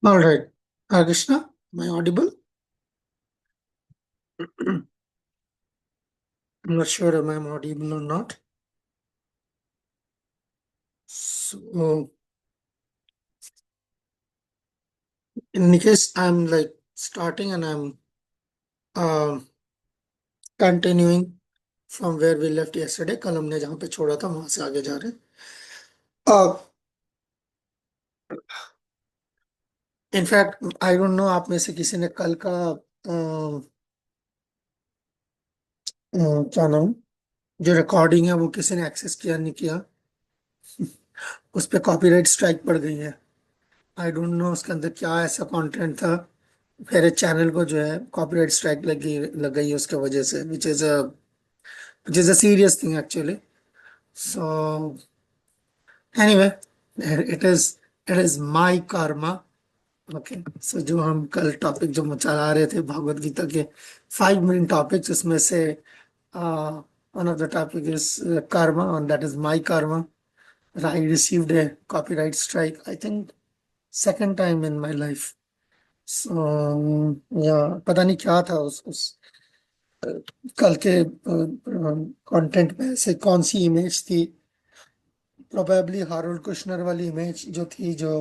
All right. Krishna, am I audible? I'm not sure am I audible or not. So, in any case, I'm like starting and I'm um continuing from where we left yesterday. कल हमने जहाँ पे छोड़ा था वहां से आगे जा रहे हैं. इनफैक्ट आई डोंट नो आप में से किसी ने कल का क्या नाम जो रिकॉर्डिंग है वो किसी ने एक्सेस किया नहीं किया. उस पे कॉपीराइट स्ट्राइक पड़ गई है. आई डोंट नो उसके अंदर क्या ऐसा कंटेंट था. मेरे चैनल को जो है कॉपीराइट स्ट्राइक लग गई है उसके वजह से which is a serious thing actually. So anyway, it is my karma. Okay, so जो हम कल टॉपिक जो चला रहे थे भागवत गीता के 5 main टॉपिक्स उसमें से one of the topic is karma and that is my karma. I received a copyright strike, I think second time in my life. So yeah, पता नहीं क्या था उस कल के कंटेंट में से कौन सी इमेज थी. प्रोबेबली हारोल्ड कुशनर वाली इमेज जो थी जो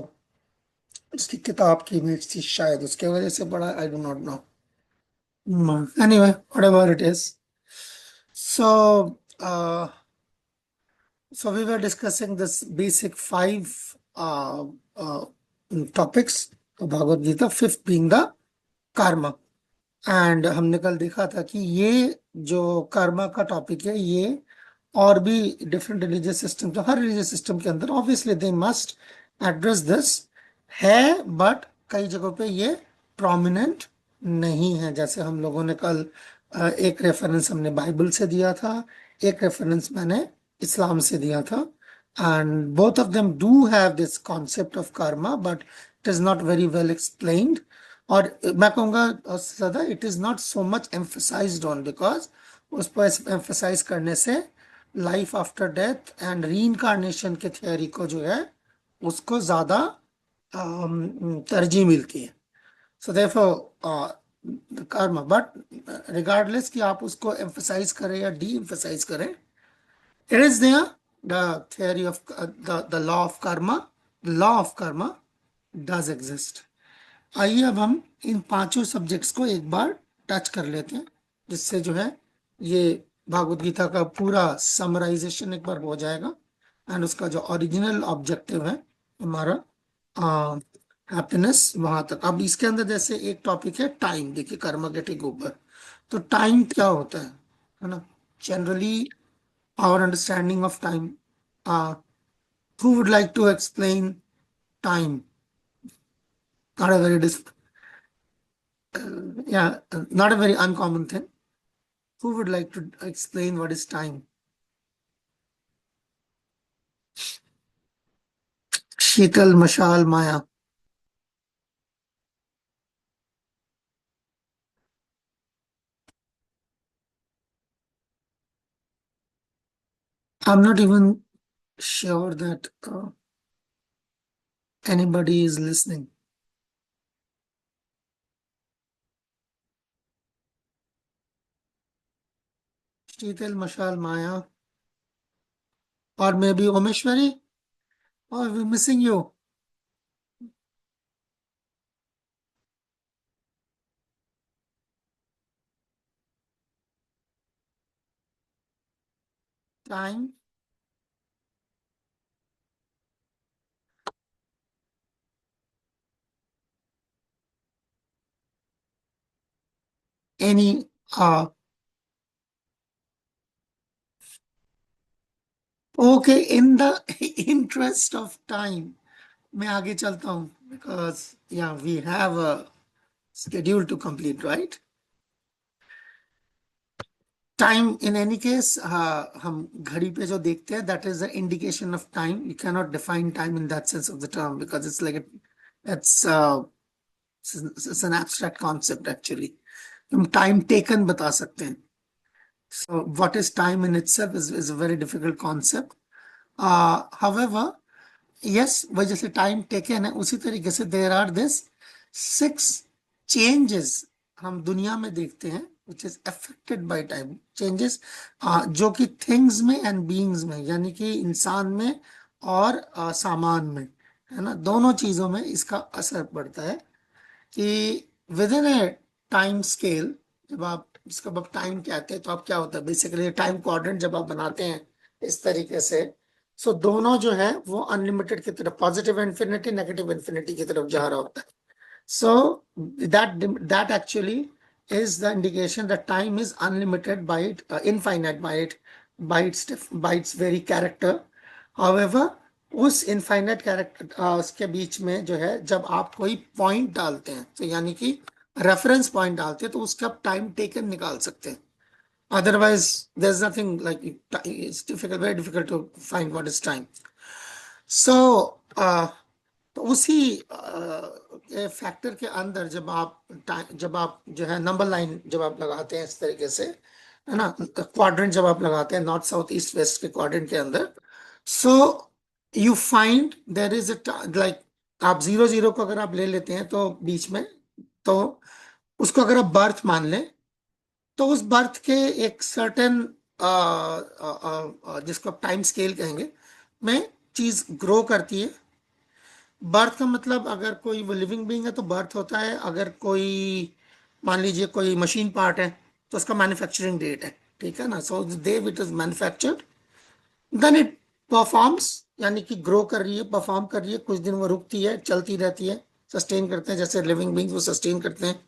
उसकी किताब की इमेज थी शायद उसके वजह से पड़ा. I do not know. Anyway whatever it is. So so we were discussing this basic five topics of Bhagavad Gita, fifth being the karma. And हमने कल देखा था कि ये जो कर्मा का टॉपिक है ये और भी डिफरेंट रिलीजियस सिस्टम, तो हर रिलीजियस सिस्टम के अंदर obviously they must address this है, बट कई जगहों पे ये प्रोमिनेंट नहीं है. जैसे हम लोगों ने कल एक रेफरेंस हमने बाइबल से दिया था, एक रेफरेंस मैंने इस्लाम से दिया था. And both of them do have this concept of karma but it is not very well explained. और मैं कहूँगा उससे ज्यादा it is not so much emphasized on, because उस पर एम्फसाइज करने से life after death and reincarnation के थियोरी को जो है उसको ज्यादा तरजीह मिलती है. So therefore karma, but regardless कि आप उसको एम्फसाइज करें या डी एम्फसाइज करें, it is there the theory of the law of karma. Law of karma does exist. आइए अब हम इन पांचों सब्जेक्ट्स को एक बार टच कर लेते हैं, जिससे जो है ये भागवत गीता का पूरा समराइजेशन एक बार हो जाएगा एंड उसका जो ओरिजिनल ऑब्जेक्टिव है हमारा हैप्पीनेस वहां तक. अब इसके अंदर जैसे एक टॉपिक है टाइम. देखिए कर्मा के ठीक ऊपर तो टाइम क्या होता है ना. Generally our understanding of time, who would like to explain time? Not a very yeah, not a very uncommon thing. Who would like to explain what is time? Sheetal, Mashal, Maya. I'm not even sure that anybody is listening. Sheetal, Mashal, Maya, or maybe Omeshwari, or we're missing you. Time. Any okay, in the interest of time, मैं आगे चलता हूँ because yeah, we have a schedule to complete, right? Time in any case हम घड़ी पे जो देखते हैं that is the indication of time. You can not define time in that sense of the term because it's like it's it's an abstract concept actually. हम time taken बता सकते हैं. So what is time in itself is a very difficult concept. However, yes, वह जैसे time taken है उसी तरीके से देयर आर दिस 6 चेंजेस हम दुनिया में देखते हैं which is affected by time, changes जो कि थिंग्स में एंड बीइंग्स में, यानी कि इंसान में और सामान में, है ना, दोनों चीजों में इसका असर पड़ता है कि with in A time scale, जब आप इसको अब टाइम कहते हैं तो अब क्या होता है बेसिकली टाइम क्वाड्रेंट जब आप बनाते हैं इस तरीके से, सो दोनों जो है वो अनलिमिटेड की तरफ, पॉजिटिव इन्फिनिटी नेगेटिव इन्फिनिटी की तरफ जा रहा होता है. So that actually is the indication that time is unlimited by it, infinite by its very character. However, उस इनफाइनाइट कैरेक्टर उसके बीच में जो है जब आप कोई पॉइंट डालते हैं तो यानी कि रेफरेंस पॉइंट डालते हैं तो उसका आप टाइम टेकन निकाल सकते हैं. Otherwise there is nothing like, it's difficult, very difficult to find what is time. So तो उसी फैक्टर के अंदर जब आप जो है नंबर लाइन जब आप लगाते हैं इस तरीके से, है ना, क्वाड्रेंट जब आप लगाते हैं नॉर्थ साउथ ईस्ट वेस्ट के क्वाड्रेंट के अंदर, so you find there is like, आप 0 0 को अगर आप ले लेते हैं तो बीच में, तो उसको अगर आप बर्थ मान लें तो उस बर्थ के एक सर्टेन जिसको आप टाइम स्केल कहेंगे में चीज ग्रो करती है. बर्थ का मतलब अगर कोई वो लिविंग बीइंग है तो बर्थ होता है, अगर कोई मान लीजिए कोई मशीन पार्ट है तो उसका मैन्युफैक्चरिंग डेट है, ठीक है ना. So they it is manufactured, then it performs, यानी कि ग्रो कर रही है, परफॉर्म कर रही है, कुछ दिन वो रुकती है, चलती रहती है, सस्टेन करते हैं, जैसे लिविंग बींग्स वो सस्टेन करते हैं.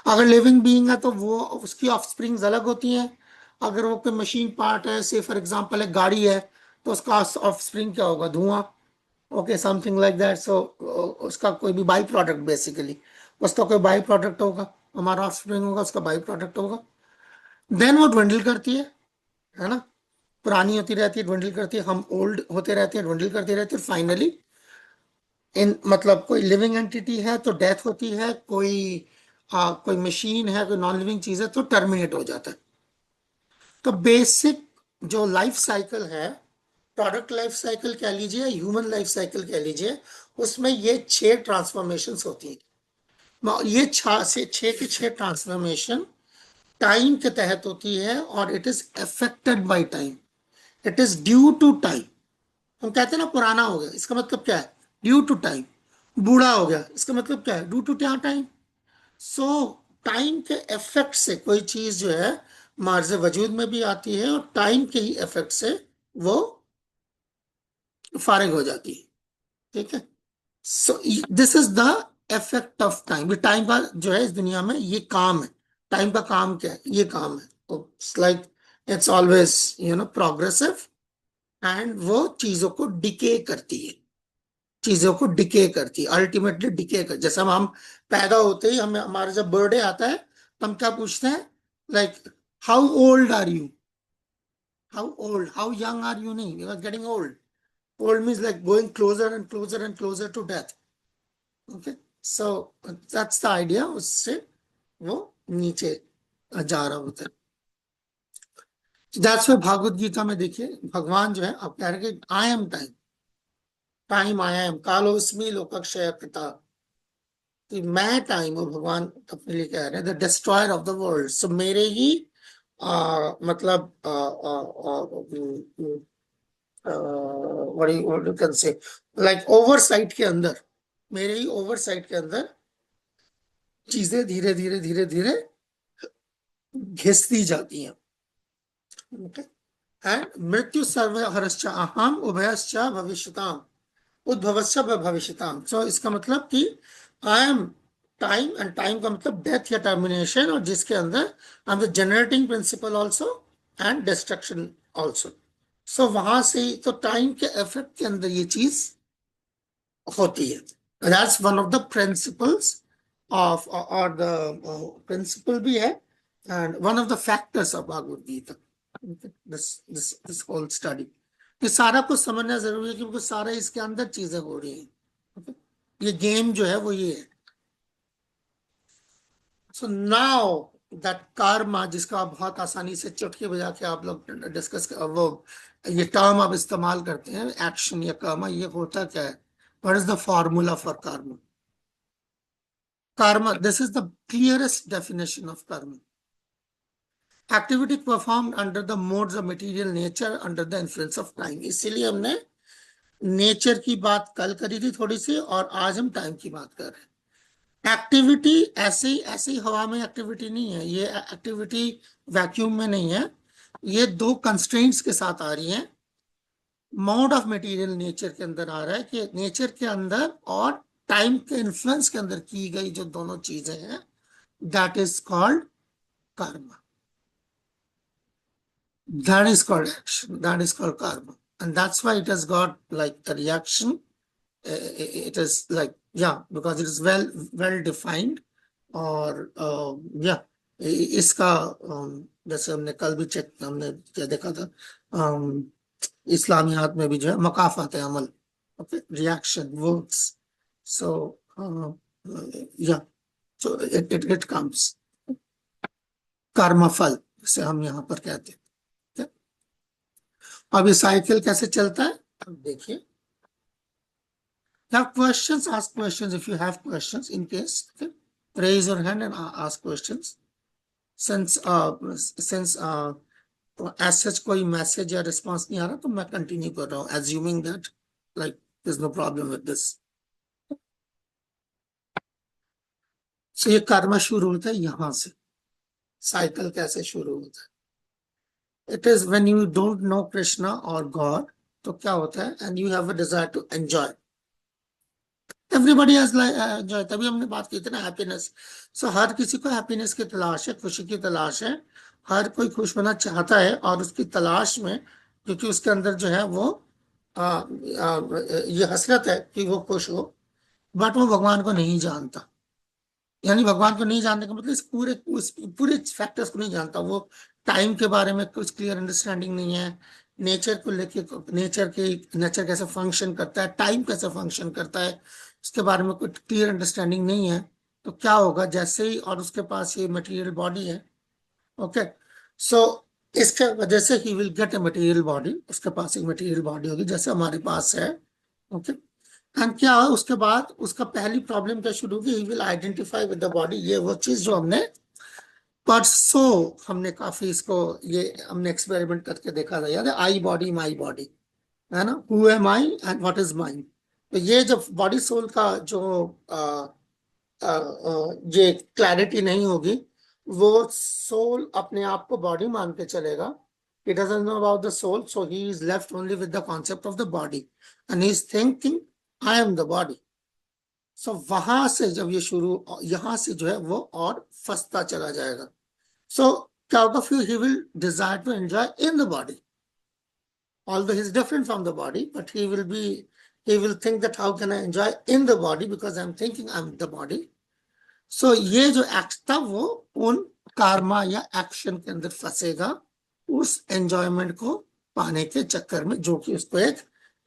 अगर लिविंग बीइंग है तो वो उसकी ऑफस्प्रिंग्स अलग होती हैं. अगर वो कोई मशीन पार्ट है, से फॉर एग्जांपल एक गाड़ी है, तो उसका ऑफस्प्रिंग क्या होगा, धुआं. Okay, something like that. So उसका कोई भी बाई प्रोडक्ट, बेसिकली उसका कोई बाई प्रोडक्ट होगा, हमारा ऑफस्प्रिंग होगा, उसका बाई प्रोडक्ट होगा. देन वो ड्विंडल करती है ना, पुरानी होती रहती है, ड्विंडल करती है, हम ओल्ड होते रहते हैं, ड्विंडल करती रहती है, फाइनली इन मतलब कोई लिविंग एंटिटी है तो डेथ होती है, कोई मशीन है, कोई नॉन लिविंग चीज है तो टर्मिनेट हो जाता है. तो बेसिक जो लाइफ साइकिल है, प्रोडक्ट लाइफ साइकिल कह लीजिए, ह्यूमन लाइफ साइकिल कह लीजिए, उसमें ये 6 ट्रांसफॉर्मेशंस होती हैं. ये 6 के 6 ट्रांसफॉर्मेशन टाइम के तहत होती है और it is affected by time, it is due to time. हम कहते हैं ना पुराना हो गया, इसका मतलब क्या है, ड्यू टू टाइम. बूढ़ा हो गया, इसका मतलब क्या है, ड्यू टू क्या टाइम. सो टाइम के इफेक्ट से कोई चीज जो है मार्ज वजूद में भी आती है और टाइम के ही इफेक्ट से वो फारिग हो जाती है, ठीक है. So this is the effect of time. Time का जो है इस दुनिया में ये काम है. टाइम का काम क्या है, ये काम है. It's like it's always progressive, and वो चीजों को डिके करती है, चीजों को डिके करती है, अल्टीमेटली डिके कर. जैसे हम पैदा होते ही हमें हमारा जब बर्थडे आता है तो हम क्या पूछते हैं, like how old are you, how old, how young are you नहीं, you are getting old. Old means like going closer and closer and closer to death. Okay, so that's the idea, उससे वो नीचे जा रहा होता है. That's why Bhagavat Gita में देखिए भगवान जो है आप कह रहे हैं कि I am time, time I am कालोस्मी लोकक्षय पिता, कि मैं टाइम, और भगवान अपने लिए कह रहे हैं the destroyer of the world. So मेरे ही मतलब what you can say, like oversight के अंदर, मेरे ही ओवरसाइट के अंदर चीजें धीरे धीरे धीरे धीरे घिसती जाती हैं. ओके, एंड मृत्यु सर्व हरश्च अहम उभयश्च भविष्यताम उद्भवश्च भविष्यताम. सो इसका मतलब कि I am time, and time का मतलब डेथ या टर्मिनेशन, और जिसके अंदर I am the generating principle also and destruction also. So वहां से ही तो टाइम के इफेक्ट के अंदर ये चीज होती है. That's one of the principles of, और द प्रिंसिपल भी है and one of the factors of Bhagavad Gita, this whole study. ये सारा कुछ समझना जरूरी है क्योंकि सारा इसके अंदर चीजें हो रही हैं. Okay? ये गेम जो है वो ये है. सो नाउ दैट कर्मा, जिसका आप बहुत आसानी से चुटकी बजा के आप लोग डिस्कस कर, वो ये टर्म आप इस्तेमाल करते हैं एक्शन या कर्मा, ये होता क्या है, what is the formula for Karma. Karma, this is the clearest definition of karma. Activity performed under the modes of material nature under the influence of time. इसीलिए हमने नेचर की बात कल करी थी थोड़ी सी, और आज हम टाइम की बात कर रहे हैं। एक्टिविटी ऐसे ही हवा में एक्टिविटी नहीं है, ये एक्टिविटी वैक्यूम में नहीं है, ये दो कंस्ट्रेंट्स के साथ आ रही है। मोड ऑफ मटेरियल नेचर के अंदर आ रहा है कि नेचर के अंदर और टाइम के इन्फ्लुएंस के अंदर की गई जो दोनों चीजें हैं, दैट इज कॉल्ड कर्म, that is called action, that is called karma, and that's why it has got like a reaction. It is like, yeah, because it is well defined, और yeah, इसका जैसे हमने कल भी चेक हमने क्या देखा था, इस्लामियात में भी जो है मकाफात अमल, okay, reaction works, so yeah, so it comes कर्म फल से हम यहाँ पर कहते हैं। अब ये साइकिल कैसे चलता है, अब देखिए। Have questions, ask questions if you have questions in case, okay? Raise your hand and ask questions. Since as such कोई मैसेज या रिस्पॉन्स नहीं आ रहा तो मैं कंटिन्यू कर रहा हूँ, assuming that like there's no problem with this. So ये कर्म शुरू होता है यहाँ से, साइकिल कैसे शुरू होता है? It is when you don't know Krishna or God, तो क्या होता है, and you have a desire to enjoy. Everybody has enjoy, तभी हमने बात की थी ना हैप्पीनेस। सो हर किसी को हैप्पीनेस की तलाश है, खुशी की तलाश है, हर कोई खुश होना चाहता है, और उसकी तलाश में क्योंकि उसके अंदर जो है वो ये हसरत है कि वो खुश हो, बट वो भगवान को नहीं जानता। यानी भगवान को नहीं जानने का मतलब इस पूरे फैक्टर्स को नहीं जानता। वो टाइम के बारे में कुछ क्लियर अंडरस्टैंडिंग नहीं है, नेचर को लेके, नेचर कैसे फंक्शन करता है, टाइम कैसे फंक्शन करता है, उसके बारे में कुछ क्लियर अंडरस्टैंडिंग नहीं है। तो क्या होगा, जैसे ही और उसके पास ये मटेरियल बॉडी है, ओके, सो इसके वजह से he will get a material body, उसके पास एक मटेरियल बॉडी होगी जैसे हमारे पास है, ओके। एंड क्या है उसके बाद, उसका पहली प्रॉब्लम क्या शुरू होगी, he will identify with the body. ये वो चीज जो हमने परसों हमने काफी इसको ये हमने एक्सपेरिमेंट करके देखा था, याद है, आई बॉडी माई बॉडी, है ना, who am I and what is mine. तो ये जब बॉडी सोल का जो ये क्लैरिटी नहीं होगी, वो सोल अपने आप को बॉडी मान के चलेगा, he doesn't know about the soul, so he is left only with the concept of the body and he is thinking I am the body. So वहां से जब ये शुरू, यहां से जो है वो और फंसता चला जाएगा। So क्या होगा, फिर he will desire to enjoy in the body, although he is different from the body, but he will think that how can I enjoy in the body because I'm thinking I'm the body. So ये जो act था वो उन Karma या action के अंदर फंसेगा, उस enjoyment को पाने के चक्कर में, जो कि उसको एक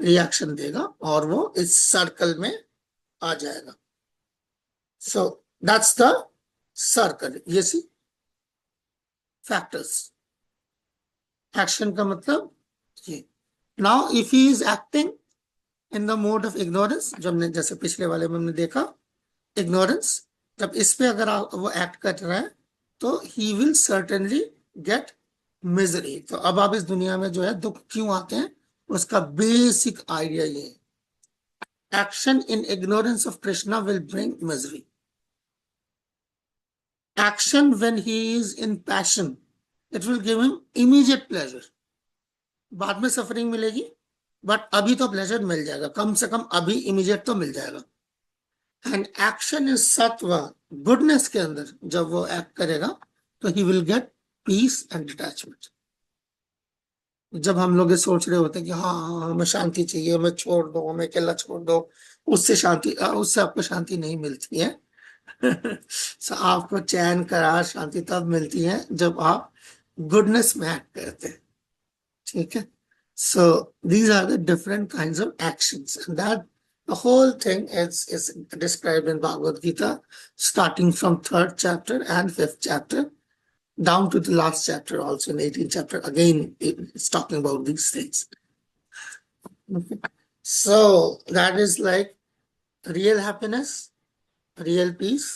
रिएक्शन देगा और वो इस सर्कल में आ जाएगा। सो दैट्स द सर्कल। ये सी फैक्टर्स, एक्शन का मतलब ये। Now if he is acting in the mode of ignorance, जब हमने जैसे पिछले वाले में हमने देखा इग्नोरेंस, जब इस पे अगर वो एक्ट कर रहा है तो he will certainly get misery. तो अब आप इस दुनिया में जो है दुख क्यों आते हैं, उसका बेसिक आइडिया ये है, action in ignorance of Krishna will bring misery. Action when he is in passion, it will give him immediate pleasure. बाद में सफरिंग मिलेगी, बट अभी तो प्लेजर मिल जाएगा, कम से कम अभी इमीडिएट तो मिल जाएगा। एंड एक्शन इज सत्व, गुडनेस के अंदर जब वो एक्ट करेगा तो he will get piece and detachment. जब हम लोग ये सोच रहे होते हैं कि हाँ हमें शांति चाहिए, हमें छोड़ दो, हमें अकेला छोड़ दो, उससे शांति, उससे आपको शांति नहीं मिलती है। so, आपको चैन करार शांति तब मिलती है जब आप गुडनेस में एक्ट करते हैं, ठीक है। So these are the different kinds of actions, and that the whole thing is described in Bhagavad Gita, starting from 3rd chapter and 5th chapter, down to the last chapter also in 18th chapter. Again, it's talking about these things. Okay. So that is like real happiness, real peace,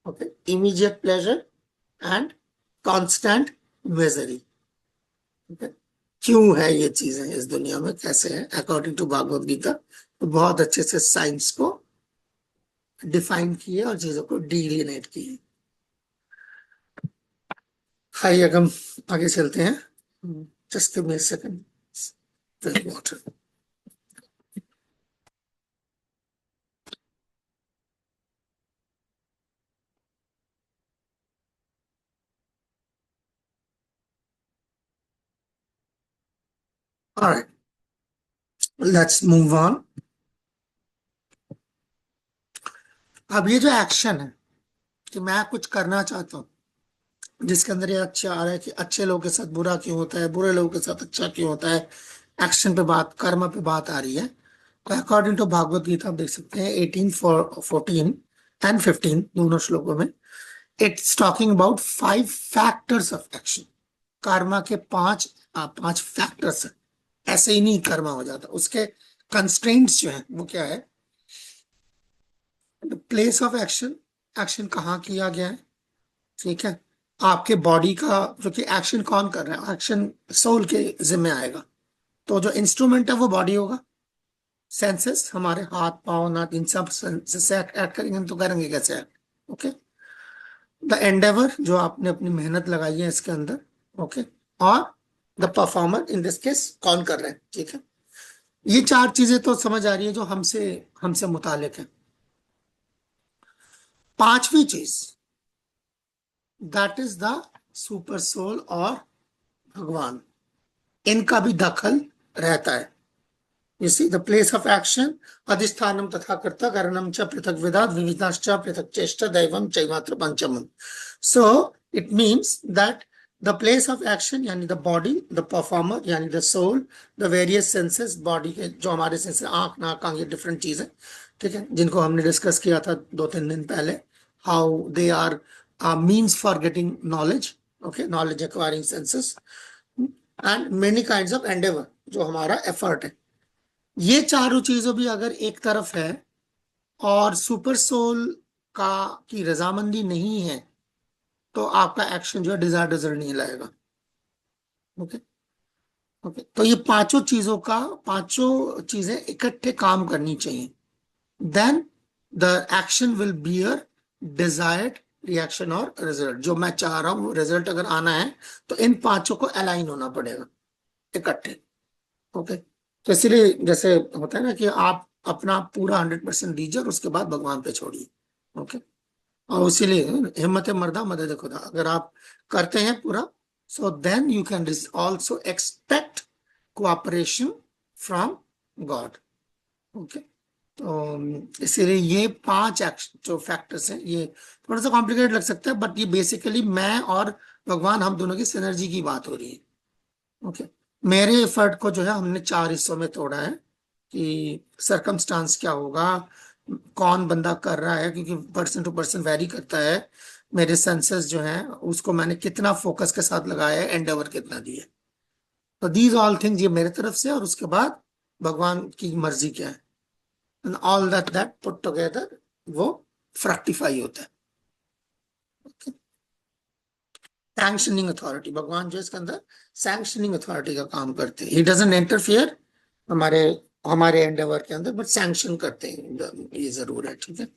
okay, immediate pleasure and constant misery. Okay, क्यों है ये चीजें इस दुनिया में, कैसे है according to Bhagavat Gita, तो बहुत अच्छे से साइंस को डिफाइन किए और चीजों को डिलिनेट किए। हाइए अब हम आगे चलते हैं। Just give me a second, drink water. Alright, let's move on. अब ये जो एक्शन है कि मैं कुछ करना चाहता हूँ, जिसके अंदर ये अच्छा आ रहा है कि अच्छे लोगों के साथ बुरा क्यों होता है, बुरे लोगों के साथ अच्छा क्यों होता है, एक्शन पे बात, कर्म पे बात आ रही है। तो अकॉर्डिंग टू भागवत गीता आप देख सकते हैं 18 14 एंड 15 दोनों श्लोकों में it's talking about 5 factors of action. Karma के पांच फैक्टर्स हैं। ऐसे ही नहीं कर्मा हो जाता, उसके कंस्ट्रेंट्स जो है वो क्या है। प्लेस ऑफ एक्शन, एक्शन कहाँ किया गया है, ठीक है। आपके बॉडी का जो कि एक्शन कौन कर रहा है, एक्शन सोल के जिम्मे आएगा। तो जो इंस्ट्रूमेंट है वो बॉडी होगा। सेंसेस हमारे हाथ पाँव नाक इन सब से एक्ट करेंगे, तो करेंगे कैसे एक्ट। ओके, द एंडेवर जो आपने अपनी मेहनत लगाई है इसके अंदर। ओके, और the performer in this case कौन कर रहे हैं, ठीक है। ये चार चीजें तो समझ आ रही है जो हमसे हमसे मुतालिक है। पांचवी चीज, that is the super soul और भगवान, इनका भी दखल रहता है। You see the place of action, अधिष्ठानम तथा कर्ता कारणम च पृथक विदात विविधाश्च पृथक चेष्टा Deivam चैमात्र पंचमम। So it means that the place of action यानी the body, the performer यानी the soul, the various senses, body के जो हमारे सेंसेस आंख नाक कान ये डिफरेंट चीज है, ठीक है, जिनको हमने डिस्कस किया था 2-3 दिन पहले। How they are means for getting knowledge, okay, knowledge acquiring senses and many kinds of endeavour जो हमारा एफर्ट है। ये चारों चीजों भी अगर एक तरफ है और सुपर सोल का की रजामंदी नहीं है, तो आपका एक्शन जो है डिजायर डिजर्ट नहीं लाएगा। ओके, ओके, तो ये पांचों चीजें इकट्ठे काम करनी चाहिए, then the action will bear desired reaction और रिजल्ट। जो मैं चाह रहा हूं रिजल्ट अगर आना है तो इन पांचों को अलाइन होना पड़ेगा इकट्ठे। ओके, तो इसीलिए जैसे होता है ना कि आप अपना पूरा 100% दीजिए और उसके बाद भगवान पे छोड़िए। ओके, और इसीलिए हिम्मत मर्दा मदद खुदा, अगर आप करते हैं पूरा, so then you can also expect cooperation from God. Okay, तो इसीलिए ये 5 जो फैक्टर्स हैं, ये थोड़ा सा कॉम्प्लिकेटेड लग सकता है, बट ये बेसिकली मैं और भगवान हम दोनों की सिनर्जी की बात हो रही है। ओके, मेरे एफर्ट को जो है हमने 4 हिस्सों में तोड़ा है कि सरकमस्टांस क्या होगा, कौन बंदा कर रहा है, क्योंकि पर्सन टू पर्सन वेरी करता है। मेरे सेंसेस जो हैं उसको मैंने कितना फोकस के साथ लगाया है, एंडेवर कितना दिया। तो दीज ऑल थिंग्स ये मेरे तरफ से, और उसके बाद भगवान की मर्जी क्या है, and all that that put together वो फ्रक्टिफाई होता है। सैंक्शनिंग अथॉरिटी, भगवान जो इसके अंदर सैंक्शनिंग अथॉरिटी का काम करते हैं। ही डजंट इंटरफियर हमारे हमारे एंडेवर के अंदर, बट सैंक्शन करते हैं, ये जरूर है, ठीक है।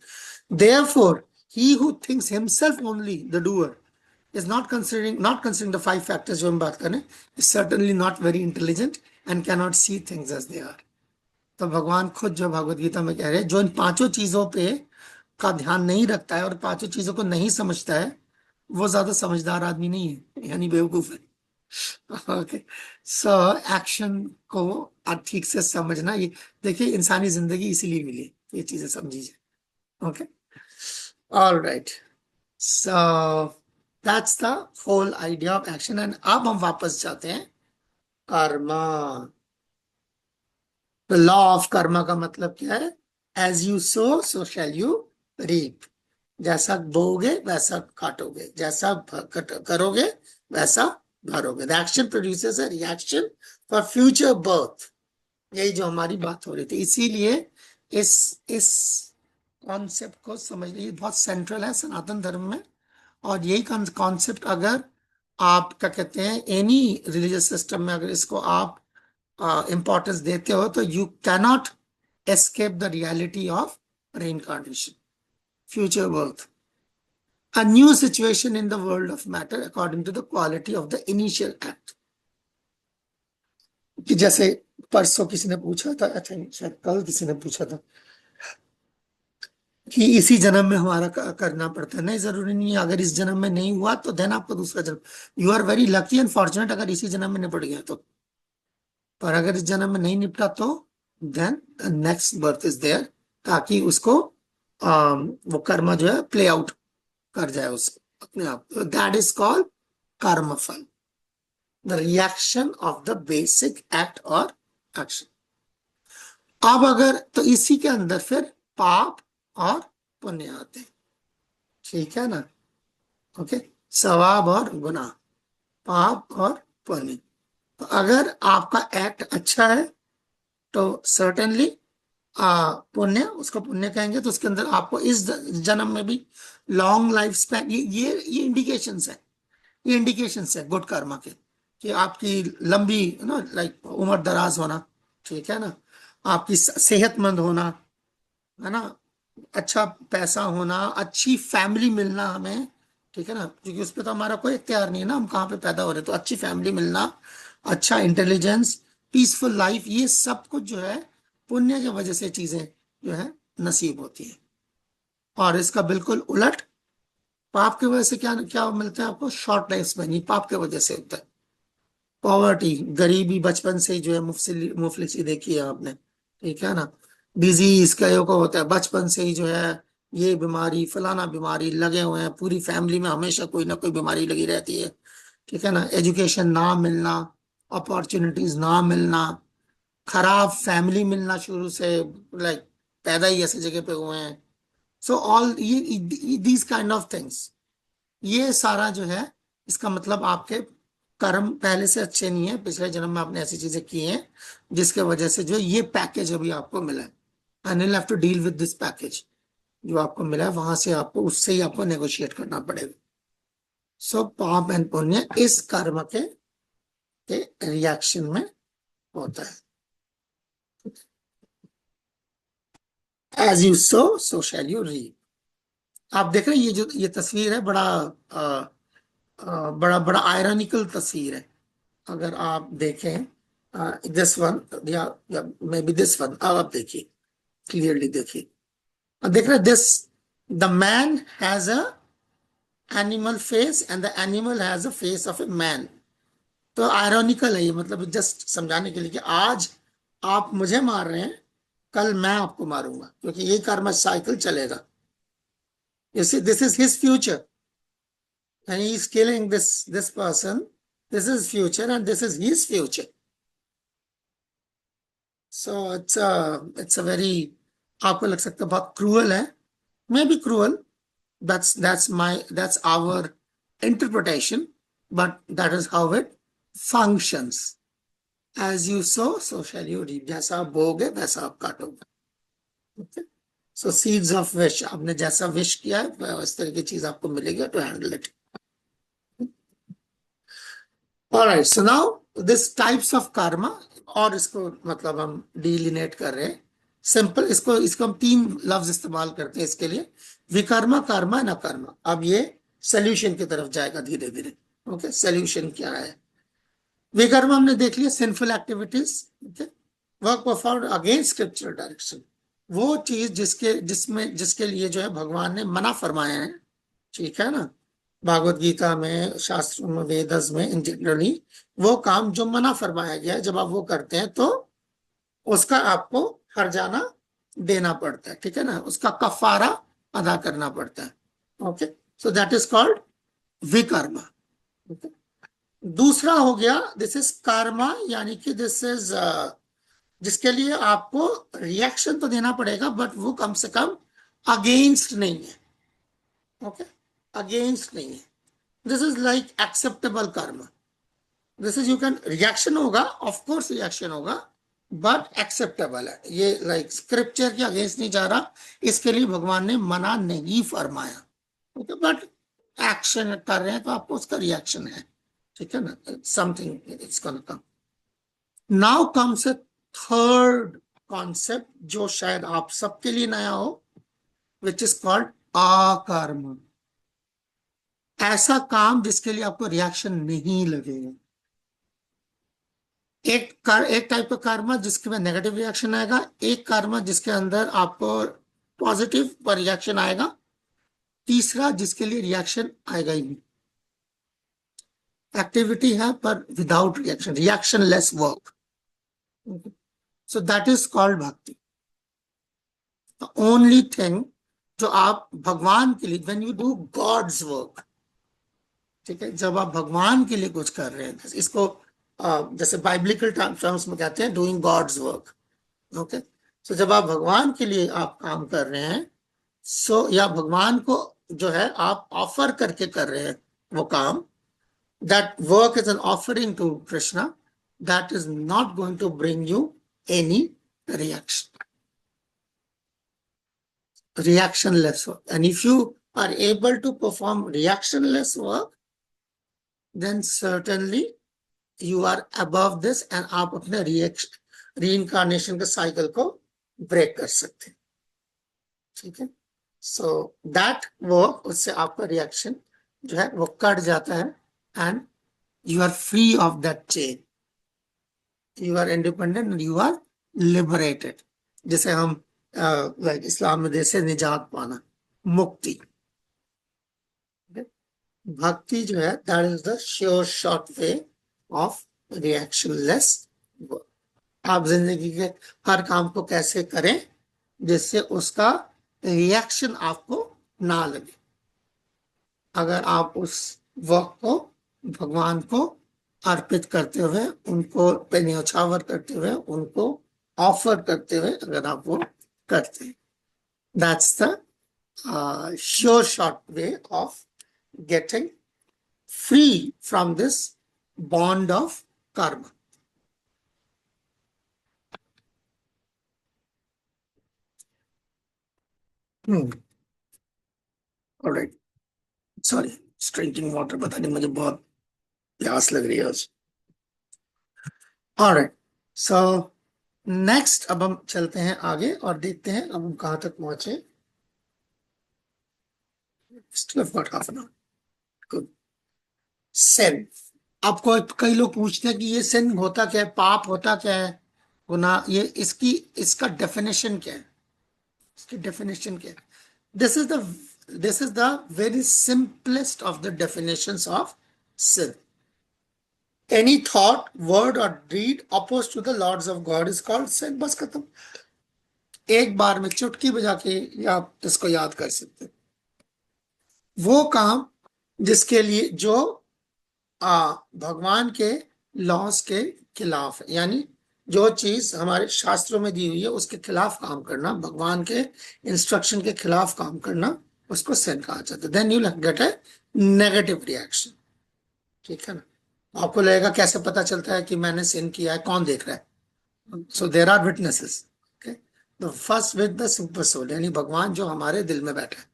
Therefore he who thinks himself only the doer is not considering the 5 factors जो हम बात करें, is certainly not very intelligent and cannot see things as they are। तो भगवान खुद जो भगवत गीता में कह रहे हैं, जो इन पांचों चीजों पे का ध्यान नहीं रखता है और पांचों चीजों को नहीं समझता है, वो ज्यादा समझदार आदमी नहीं है, यानी बेवकूफ है। ओके, सो एक्शन को ठीक से समझना, ये देखिए इंसानी जिंदगी इसीलिए मिली है, ये चीजें समझिए। Okay, all right, so that's the whole idea of action. And अब हम वापस जाते हैं karma. The law of karma का मतलब क्या है, as you sow shall you reap. जैसा बोगे वैसा काटोगे, जैसा करोगे वैसा भरोगे। The action produces a reaction for future birth. यही जो हमारी बात हो रही थी, इसीलिए इस कॉन्सेप्ट को समझ लीजिए, बहुत सेंट्रल है सनातन धर्म में। और यही कॉन्सेप्ट अगर आप क्या कहते हैं एनी रिलीजियस सिस्टम में अगर इसको आप इंपॉर्टेंस देते हो तो you cannot escape the reality of reincarnation, future birth, a new situation in the world of matter according to the quality of the initial act। कि जैसे परसों किसी ने पूछा था, अच्छा शायद कल किसी ने पूछा था कि इसी जन्म में हमारा करना पड़ता है। नहीं, जरूरी नहीं है। अगर इस जन्म में नहीं हुआ तो देन आपको दूसरा जन्म, you are very lucky and fortunate अगर इसी जन्म में निपट गया तो। पर अगर इस जन्म में नहीं निपटा तो then next birth is there, ताकि उसको वो कर्म जो है प्ले आउट कर जाए उस अपने आप। दैट इज कॉल्ड कर्म फल, the reaction of the basic act और एक्शन। अब अगर तो इसी के अंदर फिर पाप और पुण्य आते हैं, ठीक है ना। ओके, सवाब और गुनाह, पाप और पुण्य। तो अगर आपका एक्ट अच्छा है तो सर्टेनली पुण्य, उसको पुण्य कहेंगे। तो उसके अंदर आपको इस जन्म में भी लॉन्ग लाइफ स्पैन, ये इंडिकेशंस है, ये इंडिकेशंस है गुड कर्मा के, कि आपकी लंबी लाइक उम्र दराज होना, ठीक है ना, आपकी सेहतमंद होना, है ना, अच्छा पैसा होना, अच्छी फैमिली मिलना हमें, ठीक है ना, क्योंकि उस पर तो हमारा कोई इख्तियार नहीं है ना, हम कहाँ पे पैदा हो रहे हैं। तो अच्छी फैमिली मिलना, अच्छा इंटेलिजेंस, पीसफुल लाइफ, ये सब कुछ जो है पुण्य की वजह से चीजें जो है नसीब होती है। और इसका बिल्कुल उलट पाप की वजह से क्या क्या मिलता है आपको, शॉर्ट लाइफ स्पैन, ये पाप की वजह से होता है। पॉवर्टी, गरीबी, बचपन से ही जो है मुफलिसी देखी है आपने, ठीक है ना। डिजीज कईयों को होता है बचपन से ही जो है, ये बीमारी फलाना बीमारी लगे हुए हैं, पूरी फैमिली में हमेशा कोई ना कोई बीमारी लगी रहती है, ठीक है ना। एजुकेशन ना मिलना, अपॉर्चुनिटीज ना मिलना, खराब फैमिली मिलना शुरू से, लाइक पैदा ही ऐसी जगह पे हुए हैं। सो ऑल ये दीज काइंड ऑफ थिंग्स, ये सारा जो है इसका मतलब आपके कर्म पहले से अच्छे नहीं है, पिछले जन्म में आपने ऐसी चीजें की हैं जिसके वजह से जो ये पैकेज अभी आपको मिला है, and you have to deal with this package जो आपको मिला है, वहां से आपको उससे ही आपको नेगोशिएट करना पड़ेगा। सो पाप एंड पुण्य इस कर्म के रिएक्शन में होता है। As you sow shall you reap. आप देख रहे हैं ये जो ये तस्वीर है, बड़ा बड़ा आयरनिकल तस्वीर है। अगर आप देखें दिस वन या मे बी दिस वन, अब आप देखिए क्लियरली, देखिए, अब देख रहे this, the man has a animal face and the animal has a face of a man. तो आयरॉनिकल है ये, मतलब जस्ट समझाने के लिए कि आज आप मुझे मार रहे हैं, कल मैं आपको मारूंगा, क्योंकि ये कर्म साइकिल चलेगा। You see, this is his future, and he is killing this person. This is future, and this is his future. So it's a very, आपको लग सकता है बहुत क्रूअल है, may be cruel, that's our interpretation, but that is how it functions। as you sow so shall you reap, जैसा आप बोओगे वैसा आप काटोगे। okay? So seeds of wish, आपने जैसा विश किया है उस तरह की चीज आपको मिलेगी to handle it. Alright, so now this types of karma, और इसको मतलब हम डिलिनेट कर रहे हैं सिंपल, इसको हम तीन लफ्ज इस्तेमाल करते हैं इसके लिए, विकर्मा, कर्मा, न कर्मा। अब ये सोल्यूशन की तरफ जाएगा धीरे धीरे। ओके, सोल्यूशन क्या है। विकर्मा हमने देख लिया, sinful activities, okay, work perform against scriptural direction, वो चीज जिसके लिए जो है भगवान ने मना फरमाया है, ठीक है ना, भागवत गीता में, शास्त्रों में, वेदस में, इन जनरली वो काम जो मना फरमाया गया है, जब आप वो करते हैं तो उसका आपको हर्जाना देना पड़ता है, ठीक है ना, उसका कफारा अदा करना पड़ता है। Okay, so that is called vikarma. दूसरा हो गया दिस इज कर्मा, यानी कि दिस इज जिसके लिए आपको रिएक्शन तो देना पड़ेगा, बट वो कम से कम अगेंस्ट नहीं है। ओके, अगेंस्ट नहीं है, दिस इज लाइक एक्सेप्टेबल कर्म। This is you can, reaction होगा, ऑफ कोर्स रिएक्शन होगा, बट एक्सेप्टेबल है, ये लाइक स्क्रिप्चर के अगेंस्ट नहीं जा रहा, इसके लिए भगवान ने मना नहीं फरमाया। ओके, बट एक्शन कर रहे हैं तो आपको उसका रिएक्शन है, ठीक है ना, something it's gonna come. Now comes A third concept जो शायद आप सबके लिए नया हो, विच इज कॉल्ड अकर्म। ऐसा काम जिसके लिए आपको रिएक्शन नहीं लगेगा। एक टाइप का कर्मा जिसके में नेगेटिव रिएक्शन आएगा, एक कर्मा जिसके अंदर आपको पॉजिटिव रिएक्शन आएगा, तीसरा जिसके लिए रिएक्शन आएगा ही नहीं। एक्टिविटी है पर without reaction, reactionless work, so that is called bhakti. The only thing जो आप भगवान के लिए, when you do god's work, ठीक है, जब आप भगवान के लिए कुछ कर रहे हैं, इसको जैसे बाइबलिकल टर्म्स में कहते हैं डूइंग गॉड्स वर्क। ओके, तो जब आप भगवान के लिए आप काम कर रहे हैं, सो या भगवान को जो है आप ऑफर करके कर रहे हैं वो काम, that work is an offering to Krishna, that is not going to bring you any reaction, reactionless work. And if you are able to perform reactionless work, then certainly you are above this and आप अपने reaction reincarnation के cycle को break कर सकते हैं, ठीक है। So that work, उससे आपका रिएक्शन जो है वो कट जाता है and you are free of that chain, you are independent and you are liberated. जैसे हम लाइक इस्लाम में जैसे निजात पाना, मुक्ति। भक्ति जो है that is the sure short way of reactionless work. आप जिंदगी के हर काम को कैसे करें जिससे उसका रिएक्शन आपको ना लगे। अगर आप उस वर्क को भगवान को अर्पित करते हुए, उनको पे न्यौछावर करते हुए, उनको ऑफर करते हुए अगर आप वो करते हैं, that's the sure short way of getting free from this bond of karma. All right. Sorry, just drinking water. पता नहीं मुझे बहुत प्यास लग रही है आज। All right. So next अब हम चलते हैं आगे और देखते हैं अब हम कहाँ तक पहुंचे। Still have got half an hour. Good. Sin. आपको कई लोग पूछते हैं कि ये sin होता क्या है, पाप होता क्या है, गुनाह, ये इसका डेफिनेशन क्या है, इसकी डेफिनेशन क्या है। This is the very simplest of the definitions of sin. Any thought, word or deed opposed to the laws of God is called sin. बस खत्म। एक बार में चुटकी बजा के आप इसको याद कर सकते हैं। वो काम जिसके लिए जो भगवान के लॉस के खिलाफ है, यानी जो चीज हमारे शास्त्रों में दी हुई है उसके खिलाफ काम करना, भगवान के इंस्ट्रक्शन के खिलाफ काम करना, उसको सिन कहा जाता है। Then you get a negative reaction, ठीक है ना। आपको लगेगा कैसे पता चलता है कि मैंने सिन किया है, कौन देख रहा है। So there are witnesses. Okay, the first with the super soul, यानी भगवान जो हमारे दिल में बैठा है,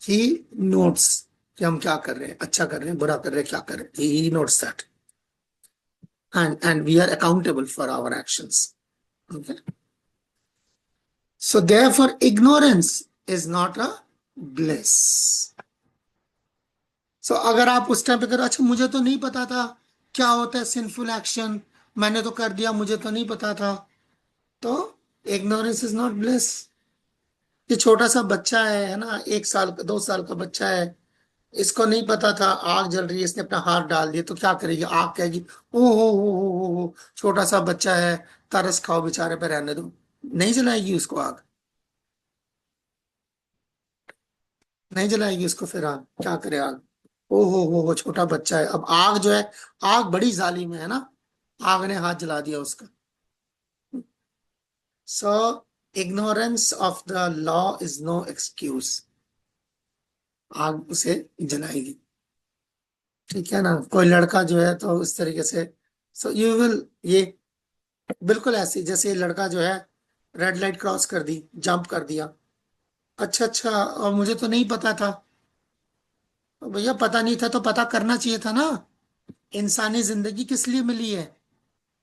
ही नोट्स कि हम क्या कर रहे हैं, अच्छा कर रहे हैं, बुरा कर रहे हैं, क्या कर रहे हैं, he notes that, and we are accountable for our actions. Okay, so therefore ignorance is not a bliss. So अगर आप उस टाइम पे करो, अच्छा मुझे तो नहीं पता था क्या होता है सिंफुल एक्शन, मैंने तो कर दिया, मुझे तो नहीं पता था, तो ignorance is not bliss। ये छोटा सा बच्चा है ना, 1 साल का 2 साल का बच्चा है, इसको नहीं पता था आग जल रही है, इसने अपना हाथ डाल दिया, तो क्या करेगी, आग कहेगी ओ हो, छोटा सा बच्चा है, तरस खाओ बेचारे पे, रहने दो, नहीं जलाएगी उसको आग, नहीं जलाएगी उसको, फिर आग क्या करे आग, ओ हो छोटा बच्चा है। अब आग जो है, आग बड़ी जालिम है ना, आग ने हाथ जला दिया उसका। So ignorance of the law is no excuse, आग उसे जलाएगी, ठीक है ना। कोई लड़का जो है तो उस तरीके से, सो यू विल ये बिल्कुल ऐसे जैसे लड़का जो है रेड लाइट क्रॉस कर दी, जंप कर दिया। अच्छा अच्छा, और मुझे तो नहीं पता था। तो भैया पता नहीं था तो पता करना चाहिए था ना। इंसानी जिंदगी किस लिए मिली है?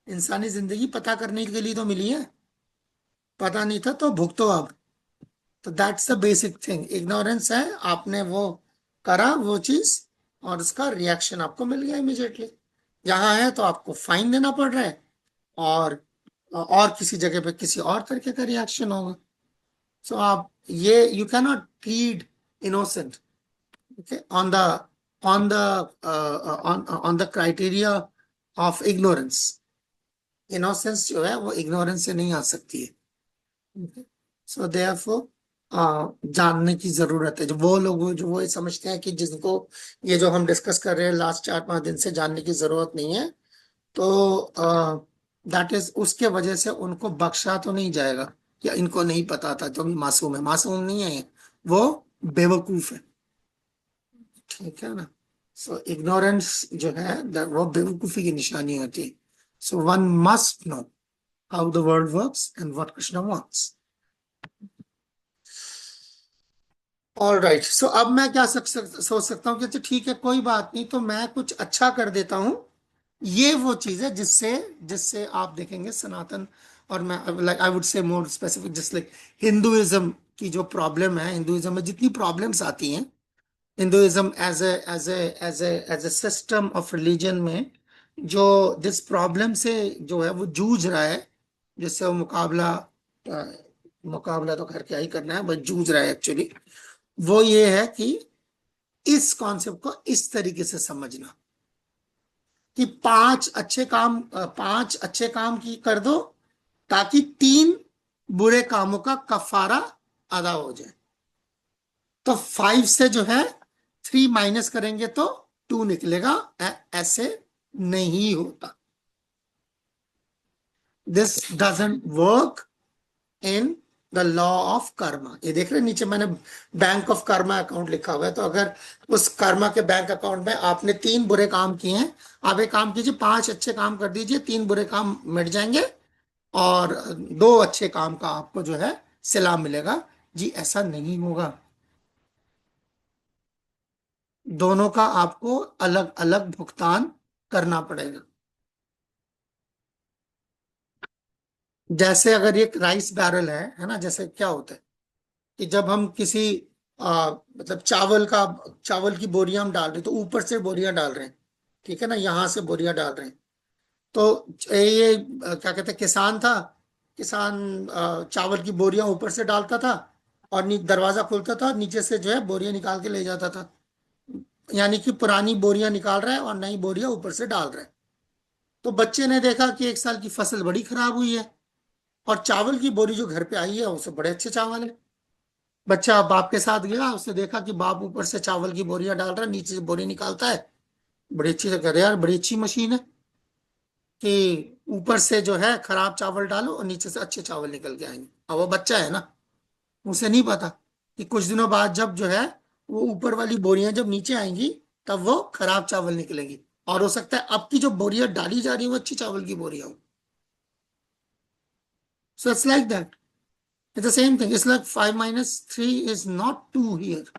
इंसानी जिंदगी पता करने के लिए तो मिली है। पता नहीं था तो भुगतो अब। तो that's the basic thing, ignorance है, आपने वो करा वो चीज, और उसका रिएक्शन आपको मिल गया इमीडिएटली। यहाँ है तो आपको फाइन देना पड़ रहा है, और किसी जगह पे किसी और तरीके का रिएक्शन होगा। सो आप ये you can not plead innocent, okay, on the criteria of ignorance. Innocence जो है वो इग्नोरेंस से नहीं आ सकती है। सो देयरफॉर जानने की जरूरत है। जो वो लोग जो वो ये समझते हैं कि जिनको ये जो हम डिस्कस कर रहे हैं लास्ट 4-5 दिन से जानने की जरूरत नहीं है, तो दैट इज उसके वजह से उनको बख्शा तो नहीं जाएगा, या इनको नहीं पता था तो मासूम है। मासूम नहीं है ये, वो बेवकूफ है। ठीक है ना? सो इग्नोरेंस जो है वो बेवकूफी की निशानी होती है। So one must know how the world works and what Krishna wants. All right, so अब मैं क्या सोच सकता हूँ कि अच्छा ठीक है कोई बात नहीं, तो मैं कुछ अच्छा कर देता हूँ। ये वो चीज है जिससे जिससे आप देखेंगे सनातन, और मैं like I would say more specific just like Hinduism की जो प्रॉब्लम है, हिंदुइज्म में जितनी प्रॉब्लम्स आती हैं, Hinduism as a system of religion में जो जिस प्रॉब्लम से जो है वो जूझ रहा है, जिससे वो मुकाबला तो खैर क्या ही करना है, बस जूझ रहा है एक्चुअली। वो ये है कि इस कॉन्सेप्ट को इस तरीके से समझना कि 5 अच्छे काम की कर दो, ताकि 3 बुरे कामों का कफारा अदा हो जाए। तो 5 से जो है 3 माइनस करेंगे तो 2 निकलेगा। ऐसे नहीं होता। This doesn't work in the law of Karma. ये देख रहे हैं नीचे मैंने बैंक ऑफ कर्मा अकाउंट लिखा हुआ है। तो अगर उस कर्मा के बैंक अकाउंट में आपने 3 बुरे काम किए हैं, आप एक काम कीजिए, 5 अच्छे काम कर दीजिए, 3 बुरे काम मिट जाएंगे, और 2 अच्छे काम का आपको जो है सिला मिलेगा। जी ऐसा नहीं होगा। दोनों का आपको अलग अलग भुगतान करना पड़ेगा। जैसे अगर एक राइस बैरल है ना, जैसे क्या होता है कि जब हम किसी मतलब चावल की बोरियां हम डाल रहे हैं, तो ऊपर से बोरियां डाल रहे हैं, ठीक है ना, यहां से बोरियां डाल रहे हैं। तो ये क्या कहते हैं, किसान था, किसान चावल की बोरियां ऊपर से डालता था, और दरवाजा खोलता था, और नीचे से जो है बोरियां निकाल के ले जाता था। यानी कि पुरानी बोरियां निकाल रहा है और नई बोरियां ऊपर से डाल रहा है। तो बच्चे ने देखा कि एक साल की फसल बड़ी खराब हुई है, और चावल की बोरी जो घर पे आई है उससे बड़े अच्छे चावल है। बच्चा बाप के साथ गया, उसने देखा कि बाप ऊपर से चावल की बोरियां डाल रहा है, नीचे से बोरी निकालता है। बड़ी अच्छी से करे यार, बड़ी अच्छी मशीन है कि ऊपर से जो है खराब चावल डालो और नीचे से अच्छे चावल निकल के आएंगे। अब वो बच्चा है ना, उसे नहीं पता कि कुछ दिनों बाद जब जो है वो ऊपर वाली बोरियां जब नीचे आएंगी, तब वो खराब चावल निकलेंगी। और हो सकता है अब की जो बोरियां डाली जा रही है वो अच्छी चावल की बोरियां हो। So it's like that, it's the same thing, it's like 5 - 3 is not 2 here.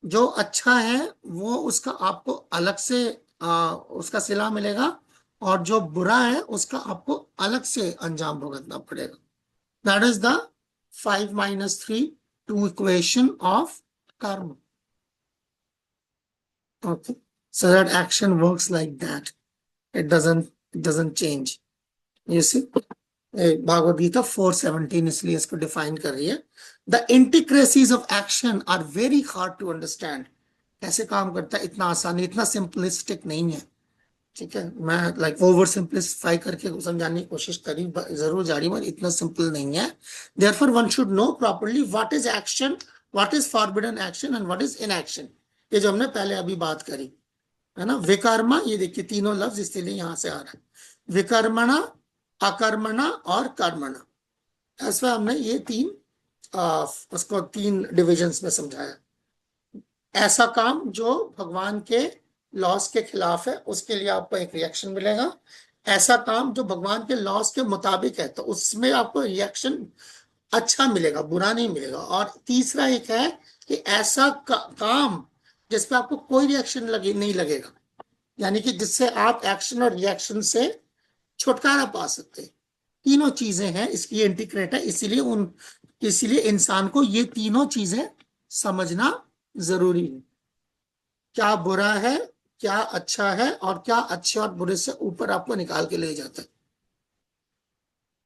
जो अच्छा है वो उसका आपको अलग से उसका सिला मिलेगा, और जो बुरा है उसका आपको अलग से अंजाम भुगतना पड़ेगा। That is the 5 - 3 two equation of karma. Okay. So that action works like that. It doesn't change. You see? Bhagavad Gita 4:17 इसलिए इसको डिफाइन कर रही है। The intricacies of action are very hard to understand. कैसे काम करता है, इतना आसान नहीं, इतना सिंपलिस्टिक नहीं है। ठीक है, मैं लाइक ओवर सिंप्लिफाई करके समझाने की कोशिश करी, जरूर जा रही, मगर इतना सिंपल नहीं है। Therefore one should know properly what is action, what is forbidden action, and what is inaction. ये जो हमने पहले अभी बात करी है ना, विकर्मा, ये देखिए तीनों लफ्ज इसलिए यहां से आ रहा है, विकर्मणा, अकर्मणा और कर्मणा। ऐसा हमने ये उसको 3 डिविजन्स में समझाया। ऐसा काम जो भगवान के लॉस के खिलाफ है, उसके लिए आपको एक रिएक्शन मिलेगा। ऐसा काम जो भगवान के लॉस के मुताबिक है, तो उसमें आपको रिएक्शन अच्छा मिलेगा, बुरा नहीं मिलेगा। और तीसरा एक है कि ऐसा काम जिसपे आपको कोई रिएक्शन लगे नहीं लगेगा, यानी कि जिससे आप एक्शन और रिएक्शन से छुटकारा पा सकते हैं। तीनों चीजें हैं, इसकी इंटीग्रेट है, इसीलिए इंसान को ये तीनों चीजें समझना जरूरी है। क्या बुरा है, क्या अच्छा है, और क्या अच्छे और बुरे से ऊपर आपको निकाल के ले जाता है।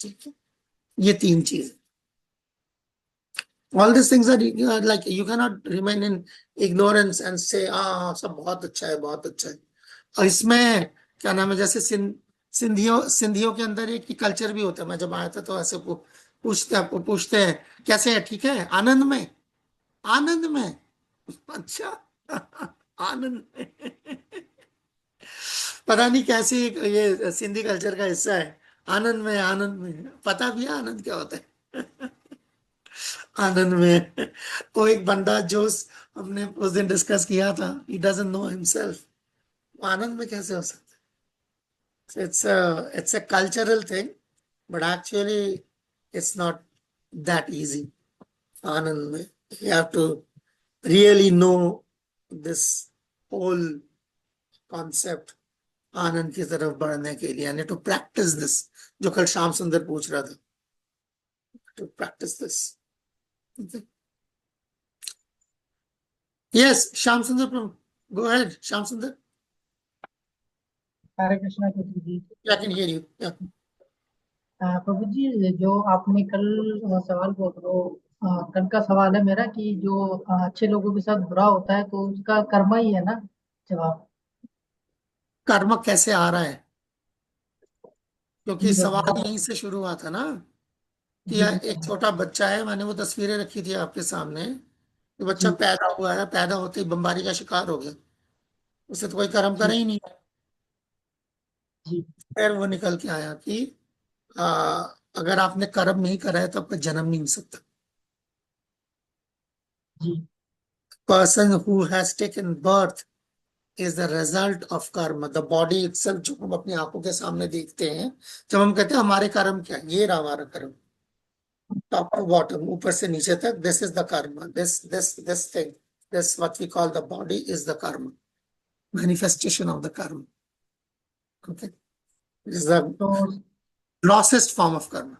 ठीक है, ये तीन चीज। All this things are like you can not remain in ignorance and से सब बहुत अच्छा है, बहुत अच्छा है। और इसमें क्या नाम है, जैसे सिंधियों सिंधियों के अंदर एक कल्चर भी होता है। मैं जब आया था तो ऐसे पूछते हैं कैसे है, ठीक है, आनंद में, आनंद में। अच्छा आनंद में। पता नहीं कैसे ये सिंधी कल्चर का हिस्सा है। आनंद में, आनंद में, पता भी है आनंद क्या होता है। आनंद में। वो एक बंदा जो हमने उस दिन डिस्कस किया था, ही डजंट नो हिमसेल्फ, आनंद में कैसे हो सकता है। It's a cultural thing, but actually it's not that easy. आनंद में you have to really know this whole concept, आनंद की तरफ बढ़ने के लिए, यानी टू प्रैक्टिस दिस, जो कल श्याम सुंदर पूछ रहा था, to practice this. Yes, Shyam Sundar, go ahead Shyam Sundar. Hare Krishna Prabhu ji. I can hear you. Prabhu ji, जो आपने कल सवाल वो कल का सवाल है मेरा कि जो अच्छे लोगों के साथ बुरा होता है तो उसका कर्मा ही है ना जवाब। कर्म कैसे आ रहा है, क्योंकि जी प्रभु सवाल जी। यहीं से शुरू हुआ था ना, कि जी एक प्रभु छोटा बच्चा है, मैंने वो तस्वीरें रखी थी आपके सामने, कि बच्चा जी। पैदा हुआ है, पैदा होते ही बीमारी का शिकार हो गया, उसे तो कोई कर्म जी करे ही नहीं। जी फिर वो निकल के आया कि आ, अगर आपने कर्म नहीं करा है तो आपका जन्म नहीं हो सकता। जी person who has taken birth is the result of karma, the body itself, जो हम अपनी आंखों के सामने देखते हैं, जब हम कहते हैं हमारे कर्म क्या है, ये रहा हमारा कर्म, टॉप टू बॉटम, ऊपर से नीचे तक, this is the karma, this thing, this what we call the body is the karma, manifestation of the karma. Okay, is the तो ग्रॉसेस्ट फॉर्म ऑफ कर्म।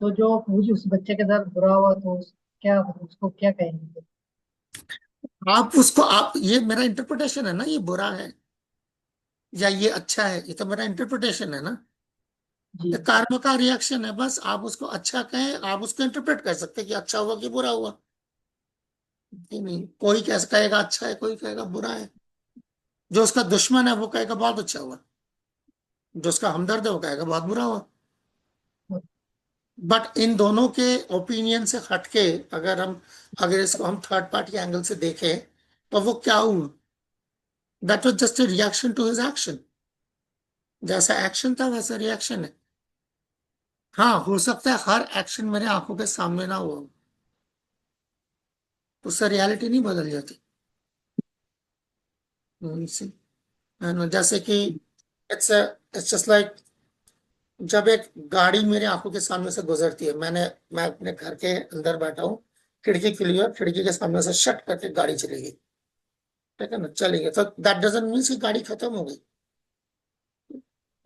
जो प्रभु जी उस बच्चे के साथ बुरा हुआ तो क्या उसको क्या कहेंगे? आप उसको, आप, ये मेरा इंटरप्रिटेशन है ना, ये बुरा है या ये अच्छा है, ये तो मेरा इंटरप्रिटेशन है ना। जी कर्म का रिएक्शन है, बस आप उसको अच्छा कहें, आप उसको इंटरप्रेट कर सकते हैं कि अच्छा हुआ कि बुरा हुआ। नहीं नहीं, कोई कैसे कहेगा अच्छा है, कोई कहेगा बुरा है। जो उसका दुश्मन है वो कहेगा बहुत अच्छा हुआ, जो उसका हमदर्द है वो कहेगा बहुत बुरा हुआ। बट इन दोनों के ओपिनियन से हटके, अगर इसको हम थर्ड पार्टी एंगल से देखें, तो वो क्या हुआ, that was just a reaction to his action. जैसा एक्शन था वैसा रिएक्शन है। हाँ, हो सकता है हर एक्शन मेरे आंखों के सामने ना हुआ हो, तो उससे रियलिटी नहीं बदल जाती। see? जैसे कि इट्स इट्स जस्ट लाइक, जब एक गाड़ी मेरे आंखों के सामने से गुजरती है, मैं अपने घर के अंदर बैठा हूँ, खिड़की खुली है और खिड़की के सामने से शट करके गाड़ी चलेगी, ठीक है ना, चलेगी, तो दैट डजंट मीन कि गाड़ी खत्म हो गई।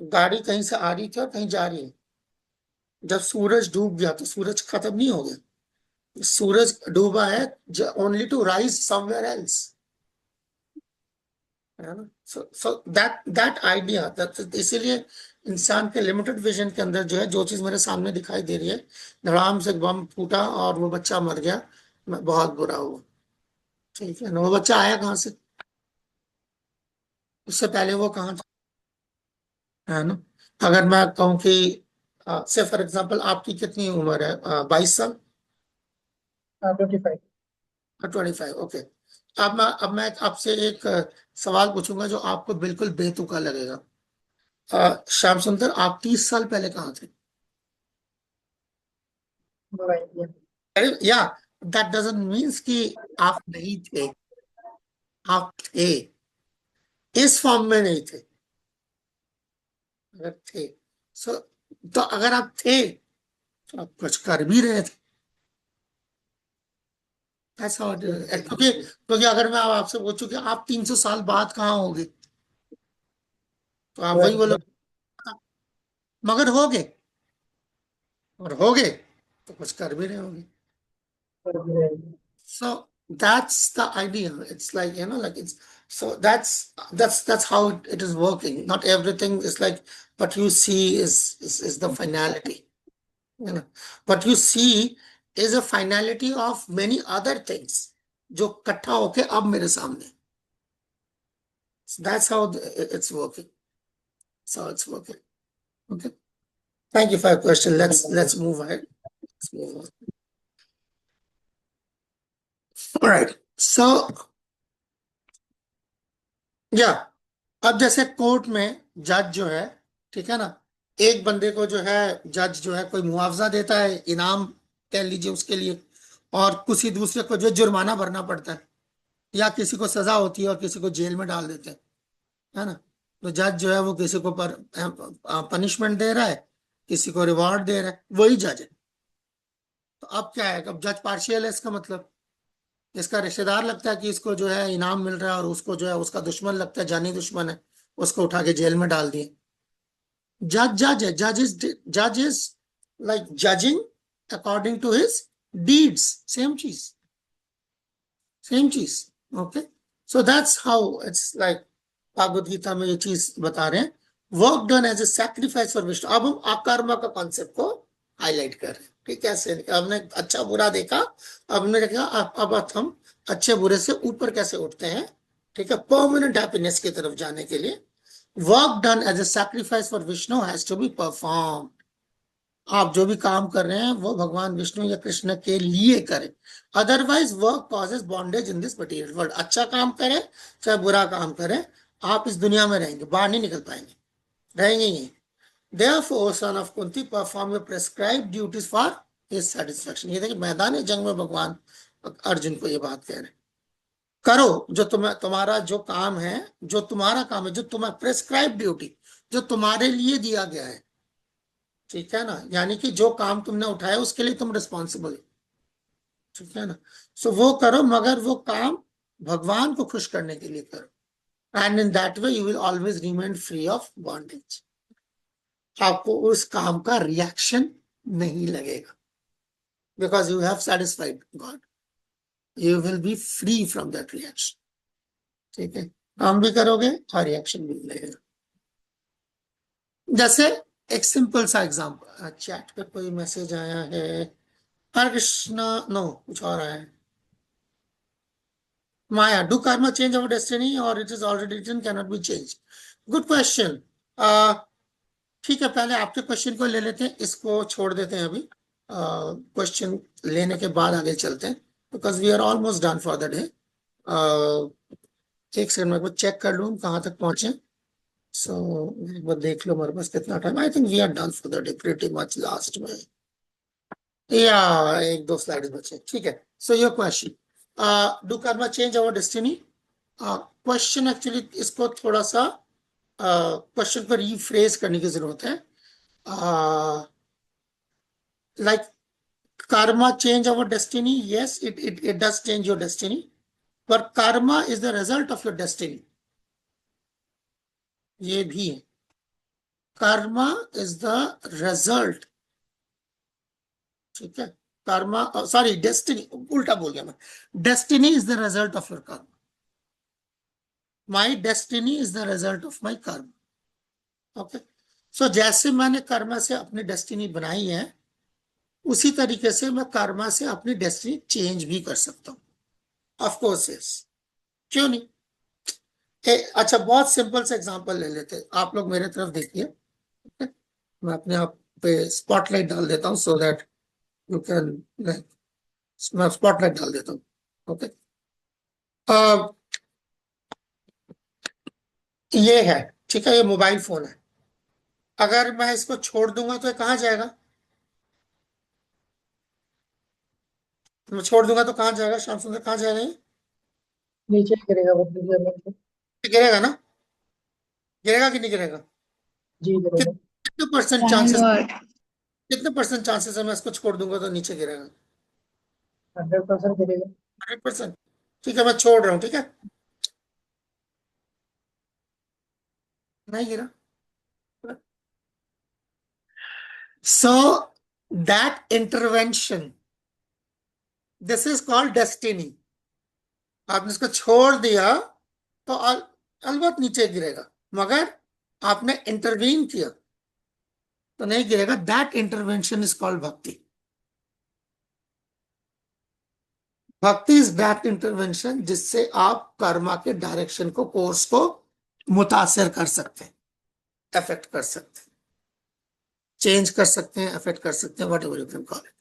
गाड़ी कहीं से आ रही थी और कहीं जा रही है। जब सूरज डूब गया तो सूरज खत्म नहीं हो गया, सूरज डूबा है only to rise somewhere else, है ना। So that that idea, that, इसीलिए इंसान के लिमिटेड विजन के अंदर जो है, जो चीज मेरे सामने दिखाई दे रही है, धड़ाम से बम फूटा और वो बच्चा मर गया, मैं बहुत बुरा हुआ, ठीक है ना। वो बच्चा आया कहाँ से, उससे पहले वो कहाँ था, है ना। अगर मैं कहूँ कि से फॉर एग्जाम्पल आपकी कितनी उम्र है, 22 साल, 25। 25, ओके। अब मैं आपसे एक सवाल पूछूंगा जो आपको बिल्कुल बेतुका लगेगा। श्याम सुंदर, आप 30 साल पहले कहाँ थे। मोबाइल। अरे या, दैट डजंट मीन्स कि आप नहीं थे, आप थे, इस फॉर्म में नहीं थे। अगर थे, सो तो अगर आप थे तो आप कुछ कर भी रहे थे। ऐसा क्योंकि अगर मैं अब आपसे पूछूं कि आप 300 साल बाद कहाँ होगे, तो आप वही बोलो, मगर होगे, और होगे तो कुछ कर भी रहे होगे। So that's the idea. It's like, like it's so that's how it is working. Not everything is like what you see is the finality. You know, what you see is a finality of many other things जो इकट्ठा होके अब मेरे सामने. So that's how it's working. That's how it's working. Okay. Thank you for your question. Let's move ahead. Let's move on. All right. So yeah. अब जैसे court में जज जो है, ठीक है ना, एक बंदे को जो है जज जो है कोई मुआवजा देता है, इनाम कह लीजिए उसके लिए, और किसी दूसरे को जो जुर्माना भरना पड़ता है, या किसी को सजा होती है और किसी को जेल में डाल देते हैं, है ना। तो जज जो है वो किसी को पनिशमेंट दे रहा है, किसी को रिवॉर्ड दे रहा है, वही जज है। तो अब क्या है, अब जज पार्शियल है, इसका मतलब इसका रिश्तेदार लगता है कि इसको जो है इनाम मिल रहा है, और उसको जो है उसका दुश्मन लगता है, जानी दुश्मन है, उसको उठा के जेल में डाल दिए। जज है, जज is like judging according to his deeds, same चीज, सेम चीज। Okay, so that's how it's like, Bhagavad Gita में ये चीज बता रहे हैं, work done as a sacrifice for Vishnu. अब हम अकर्मा का कॉन्सेप्ट को हाईलाइट कर रहे हैं कि कैसे हमने अच्छा बुरा देखा, अब हमने देखा अब हम अच्छे बुरे से ऊपर कैसे उठते हैं, ठीक है, परमानेंट हैप्पीनेस की तरफ जाने के लिए। Work done as a sacrifice for Vishnu has to be perform. आप जो भी काम कर रहे हैं वो भगवान विष्णु या कृष्ण के लिए करें, otherwise work causes bondage in this material world. अच्छा काम करें चाहे बुरा काम करें, आप इस दुनिया में रहेंगे, बाहर नहीं निकल पाएंगे, रहेंगे ही। Therefore, son of Kunti, perform your prescribed duties for his satisfaction। ये देखिए मैदान जंग में भगवान अर्जुन को ये बात कह रहे हैं, करो जो तुम्हारा जो काम है, जो तुम्हारा काम है, जो तुम्हारा प्रेस्क्राइब ड्यूटी, जो तुम्हारे लिए दिया गया है, ठीक है ना, यानी कि जो काम तुमने उठाया उसके लिए तुम रिस्पॉन्सिबल हो, ठीक है ना। सो वो करो, मगर वो काम भगवान को खुश करने के लिए करो, and in that way you will always remain free of bondage. आपको उस काम का रिएक्शन नहीं लगेगा, because you have satisfied God, you will be free from that reaction, ठीक है। काम भी करोगे और रिएक्शन भी मिलेगा। जैसे एक सिंपल सा एग्जांपल, चैट पे कोई मैसेज आया है, हरे कृष्णा, नो कुछ और आया है, Maya, do Karma change our destiny or it is already written, can not be change. Good question. ठीक है, पहले आपके क्वेश्चन को ले लेते हैं, इसको छोड़ देते हैं अभी, क्वेश्चन लेने के बाद आगे चलते हैं, because we are almost done for the day. एक सेकंड में चेक कर लूँ कहाँ तक पहुंचे। सो एक बार देख लो हमारे पास कितना time, I think we are done for the day pretty much, last में या एक दो स्लाइड्स बचे, ठीक है। So your question, do Karma change our destiny. Question actually इसको थोड़ा सा क्वेश्चन को रीफ्रेज करने की जरूरत है, like karma change our destiny, yes, it does change your destiny, but karma is the result of your destiny, ये भी है, karma is the result, ठीक है। कर्मा, सॉरी डेस्टिनी, उल्टा बोल गया मैं, destiny is the result of your karma, my destiny is the result of my karma. Okay, सो जैसे मैंने कर्मा से अपनी डेस्टिनी बनाई है, उसी तरीके से मैं कर्मा से अपनी डेस्टिनी चेंज भी कर सकता हूँ, ऑफ कोर्स यस, क्यों नहीं। अच्छा, बहुत सिंपल से एग्जांपल ले लेते हैं, आप लोग मेरे तरफ देखिए, okay? मैं अपने आप पे स्पॉटलाइट डाल देता हूँ सो दैट यू कैन, मैं स्पॉटलाइट डाल देता हूँ, ओके। ये है, ठीक है, ये मोबाइल फोन है, अगर मैं इसको छोड़ दूंगा तो ये कहाँ जाएगा, मैं छोड़ दूंगा तो कहाँ जाएगा, श्याम सुंदर कहाँ जाएगा ये, नीचे गिरेगा, बदल जाएगा। गिरेगा ना, गिरेगा कि नहीं गिरेगा, जी जरूर। कितने परसेंट काइंड चांसेस, वर्ड। कितने परसेंट चांसेस है मैं इसको छोड़ दूंगा तो नीचे गिरेगा? 100% करेगा। 100%। ठीक है, मैं छोड़ रहा हूँ, ठीक है, नहीं गिरा। So that intervention, this is called destiny. आपने इसको छोड़ दिया तो अलबत् नीचे गिरेगा, मगर आपने इंटरवीन किया तो नहीं गिरेगा। दैट इंटरवेंशन इज कॉल्ड भक्ति। भक्ति इज दैट इंटरवेंशन जिससे आप कर्मा के डायरेक्शन को, कोर्स को मुतासर कर सकते हैं, अफेक्ट कर सकते हैं, चेंज कर सकते हैं, अफेक्ट कर सकते हैं, what ever you can call it.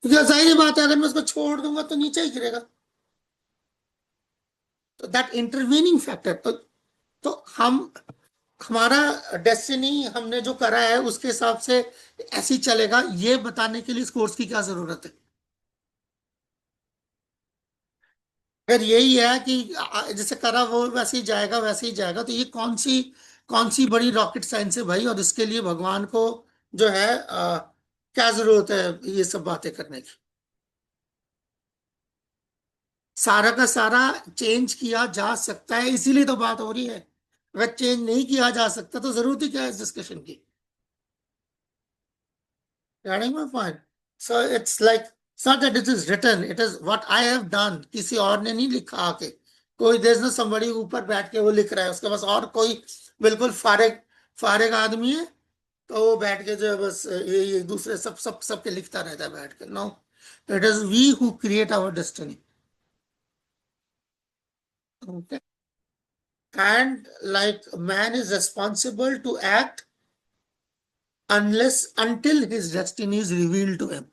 क्योंकि जाहिर बात है, अगर मैं उसको छोड़ दूंगा तो नीचे ही गिरेगा। तो दैट इंटरवीनिंग फैक्टर, तो हम, हमारा डेस्टिनी हमने जो करा है उसके हिसाब से ऐसे ही चलेगा, ये बताने के लिए इस कोर्स की क्या जरूरत है? अगर यही है कि जैसे करा वो वैसे ही जाएगा, वैसे ही जाएगा, तो ये कौन सी बड़ी रॉकेट साइंस है भाई? और इसके लिए भगवान को जो है क्या जरूरत है ये सब बातें करने की? सारा का सारा चेंज किया जा सकता है, इसीलिए तो बात हो रही है। अगर चेंज नहीं किया जा सकता तो जरूरत ही क्या है इस डिस्कशन की? Getting my point? So it's like, it's not that it is written, it is what I have done. किसी और ने नहीं लिखा आके, कोई there's no somebody ऊपर बैठ के वो लिख रहा है, उसके पास और कोई बिल्कुल फारिग फारिग आदमी है, तो वो बैठ के जो है बस ये दूसरे सब के लिखता रहता है बैठ के। No, it is we who create our destiny. Okay. And like man is responsible to act until his destiny is revealed to him.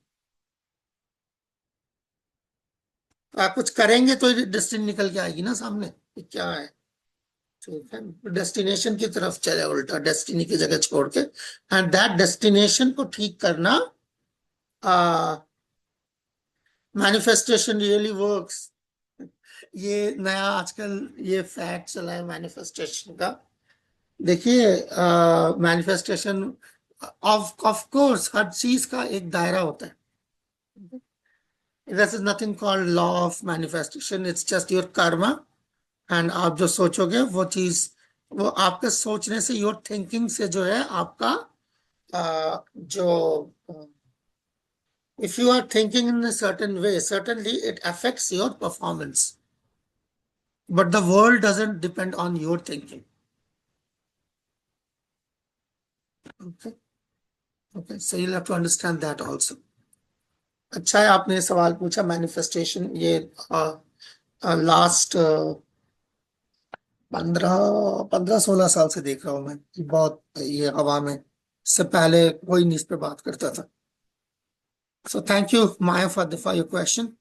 आप कुछ करेंगे तो डेस्टिनी निकल के आएगी ना सामने कि क्या है। ठीक है, डेस्टिनेशन की तरफ चले, उल्टा डेस्टिनी की जगह छोड़ के। एंड दैट डेस्टिनेशन को ठीक करना, मैनिफेस्टेशन रियली वर्क्स। ये नया आजकल ये फैक्ट चला है मैनिफेस्टेशन का। देखिए, मैनिफेस्टेशन ऑफ कोर्स हर चीज का एक दायरा होता है। This is nothing called law of manifestation, it's just your Karma. And आप जो सोचोगे वो चीज, वो आपके सोचने से, योर थिंकिंग से जो है आपका जो, if you are thinking in a certain way, certainly it affects your performance, but the world doesn't depend on your thinking. Okay, okay, so you'll have to understand that also. अच्छा है आपने ये सवाल पूछा मैनिफेस्टेशन। ये last 15-16 साल से देख रहा हूं मैं कि बहुत ये हवा में, इससे पहले कोई नहीं इस पे बात करता था। So thank you, Maya, for your question.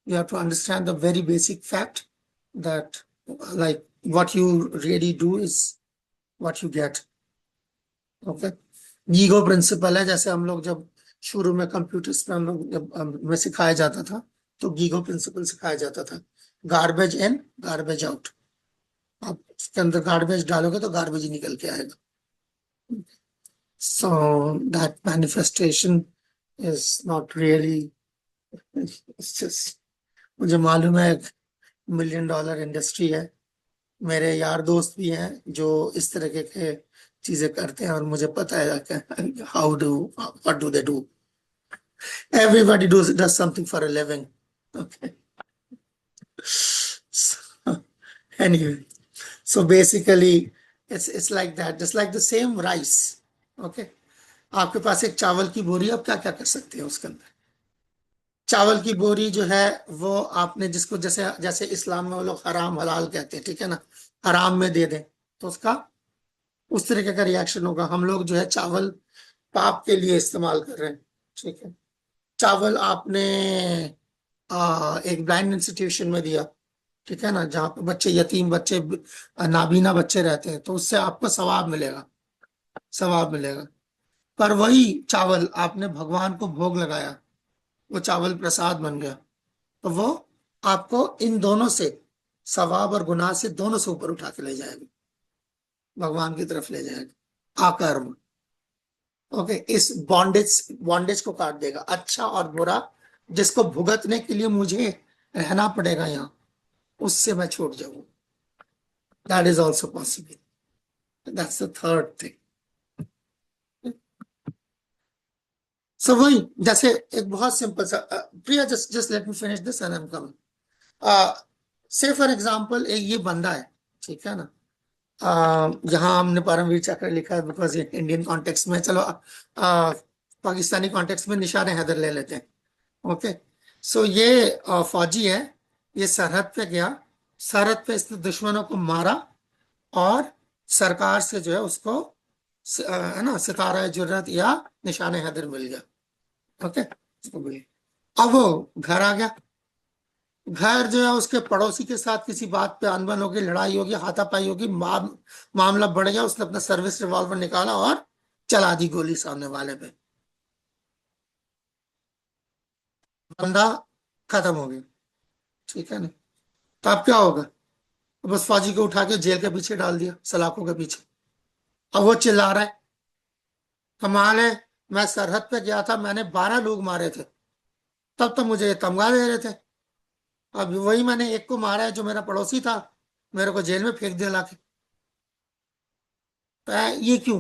You have to understand the very basic fact that like what you really do is what you get. Okay. Ego principle है, जैसे हम लोग जब शुरू में कंप्यूटर्स पे हम लोग जब में सिखाया जाता था तो गीगो प्रिंसिपल सिखाया जाता था। गार्बेज इन, गार्बेज आउट। आप उसके अंदर गार्बेज डालोगे तो गार्बेज ही निकल के आएगा। So that manifestation is not really, मुझे मालूम है $1 million इंडस्ट्री है, मेरे यार दोस्त भी हैं जो इस तरह के चीजें करते हैं, और मुझे पता है कि how do, what do they do, everybody does something for a living. Okay, anyway, so basically it's like that, just like the same rice. Okay, आपके पास एक चावल की बोरी है, आप क्या क्या कर सकते हैं उसके अंदर? चावल की बोरी जो है वो आपने जिसको, जैसे जैसे इस्लाम में वो लोग हराम हलाल कहते हैं, ठीक है ना, हराम में दे दें तो उसका उस तरीके का रिएक्शन होगा। हम लोग जो है चावल पाप के लिए इस्तेमाल कर रहे हैं, ठीक है। चावल आपने एक ब्लाइंड इंस्टीट्यूशन में दिया, ठीक है ना, जहाँ पे बच्चे, यतीम बच्चे, नाबीना बच्चे रहते हैं, तो उससे आपको सवाब मिलेगा, सवाब मिलेगा। पर वही चावल आपने भगवान को भोग लगाया, वो चावल प्रसाद बन गया, तो वो आपको इन दोनों से, सवाब और गुनाह से, दोनों से ऊपर उठा के ले जाएगा, भगवान की तरफ ले जाएगा। अकर्म। ओके, इस बॉन्डेज बॉन्डेज को काट देगा। अच्छा और बुरा जिसको भुगतने के लिए मुझे रहना पड़ेगा यहाँ, उससे मैं छूट जाऊं। That is also possible. That's the third thing. So वही, जैसे एक बहुत सिंपल सा, Priya just just let me finish this and I am coming. Say for example एक ये बंदा है, ठीक है ना। यहाँ हमने परमवीर चक्र लिखा है बिकॉज ये इंडियन कॉन्टेक्स्ट में, चलो पाकिस्तानी कॉन्टेक्स्ट में निशान हैदर ले लेते हैं। ओके, सो ये फौजी है, ये सरहद पे गया, सरहद पे इसने दुश्मनों को मारा, और सरकार से जो है उसको है ना सितारा जुर्रत या निशान हैदर मिल गया। ओके, इसको मिल गया। अब वो घर आ गया, घर जो है उसके पड़ोसी के साथ किसी बात पे अनबन होगी, लड़ाई होगी, हाथापाई होगी, मामला बढ़ गया, उसने अपना सर्विस रिवॉल्वर निकाला और चला दी गोली सामने वाले पे, बंदा खत्म हो गया। ठीक है ना। तो अब क्या होगा? तो बस फौजी को उठा के जेल के पीछे डाल दिया, सलाखों के पीछे। अब वो चिल्ला रहा है, कमाल है, मैं सरहद पे गया था, मैंने 12 लोग मारे थे, तब तो मुझे ये तमगा दे रहे थे। अब वही मैंने एक को मारा है जो मेरा पड़ोसी था, मेरे को जेल में फेंक दिया लाके। तो ये क्यों?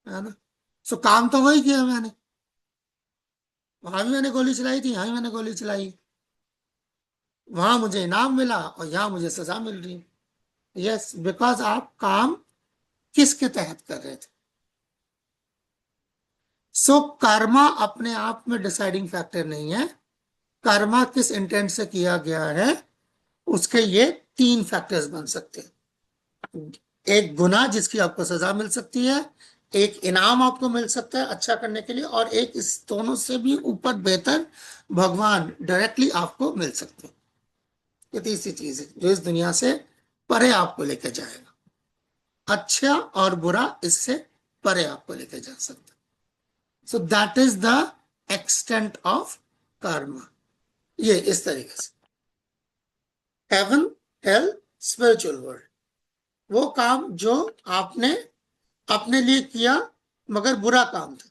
है ना। सो काम तो वही किया मैंने, वहां भी मैंने गोली चलाई थी, यहाँ भी मैंने गोली चलाई, वहां मुझे इनाम मिला और यहाँ मुझे सजा मिल रही है। यस, बिकॉज आप काम किसके तहत कर रहे थे। सो कर्मा अपने आप में डिसाइडिंग फैक्टर नहीं है, कर्मा किस इंटेंट से किया गया है उसके ये 3 फैक्टर्स बन सकते हैं। एक गुनाह जिसकी आपको सजा मिल सकती है, एक इनाम आपको मिल सकता है अच्छा करने के लिए, और एक इस दोनों से भी ऊपर बेहतर भगवान डायरेक्टली आपको मिल सकते हैं। ये तीसरी चीज है जो इस दुनिया से परे आपको लेकर जाएगा। अच्छा और बुरा इससे परे आपको लेकर जा सकता है। सो that is the extent of Karma. ये इस तरीके से, हेवन, हेल, स्पिरिचुअल वर्ल्ड, वो काम जो आपने अपने लिए किया मगर बुरा काम था।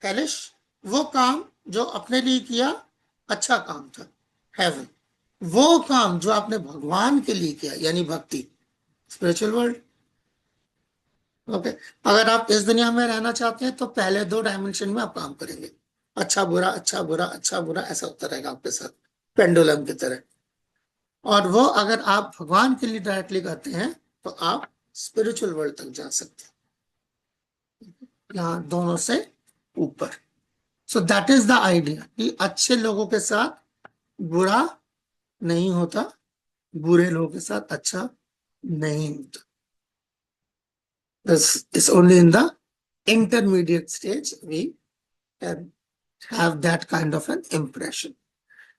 हेलिश, वो काम जो अपने लिए किया अच्छा काम था। हेवन, वो काम जो आपने भगवान के लिए किया यानी भक्ति, स्पिरिचुअल वर्ल्ड। ओके, अगर आप इस दुनिया में रहना चाहते हैं तो पहले 2 डायमेंशन में आप काम करेंगे, अच्छा बुरा अच्छा बुरा अच्छा बुरा, ऐसा होता रहेगा आपके साथ पेंडुलम की तरह। और वो अगर आप भगवान के लिए डायरेक्टली करते हैं तो आप स्पिरिचुअल वर्ल्ड तक जा सकते हैं, यहाँ दोनों से ऊपर। सो दैट इज द आइडिया कि अच्छे लोगों के साथ बुरा नहीं होता, बुरे लोगों के साथ अच्छा नहीं होता। This is only in the intermediate stage we can have that kind of an impression.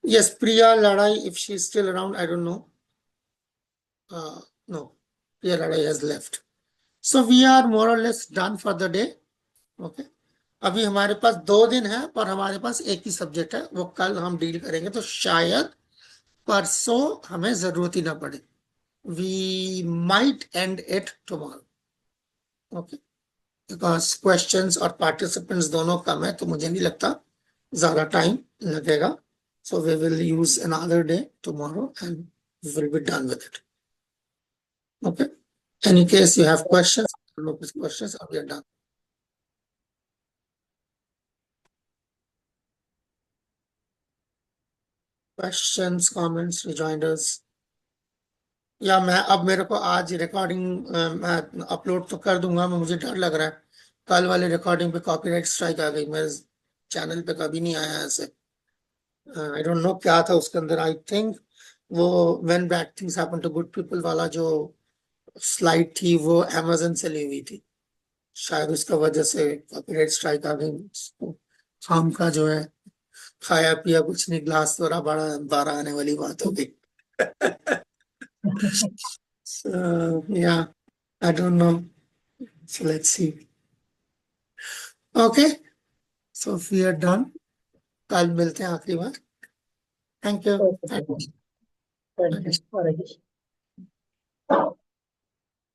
Yes, Priya Ladai, if she's still around, I don't know. No, Priya Ladai has left. So we are more or less done for the day. Okay. अभी हमारे पास 2 दिन है पर हमारे पास एक ही subject है, वो कल हम डील करेंगे, तो शायद परसों हमें जरूरत ही ना पड़े। We might end it tomorrow. Okay, because questions और पार्टिसिपेंट्स दोनों कम है तो मुझे नहीं लगता ज्यादा टाइम लगेगा। So we will use another day tomorrow and we will be done with it. Okay, any case you have questions, no questions, we are done. Questions, comments, rejoinders, या मैं अब मेरे को आज रिकॉर्डिंग मैं अपलोड तो कर दूंगा, मैं मुझे डर लग रहा है कल वाले रिकॉर्डिंग पे कॉपीराइट स्ट्राइक आ गई, मेरे चैनल पे कभी नहीं आया ऐसे। आई डोंट नो क्या था उसके अंदर, आई थिंक वो when bad things happen to good people वाला जो स्लाइड थी वो अमेजन से ली हुई थी, शायद उसका वजह से कॉपीराइट स्ट्राइक आ गई। शाम का जो है खाया पिया कुछ नहीं, ग्लास थोड़ा बड़ा 12 आने वाली बात हो गई। So yeah, I don't know. So let's see. Okay, so we are done. कल मिलते हैं आखिरी बार। Thank you. Okay, thank you.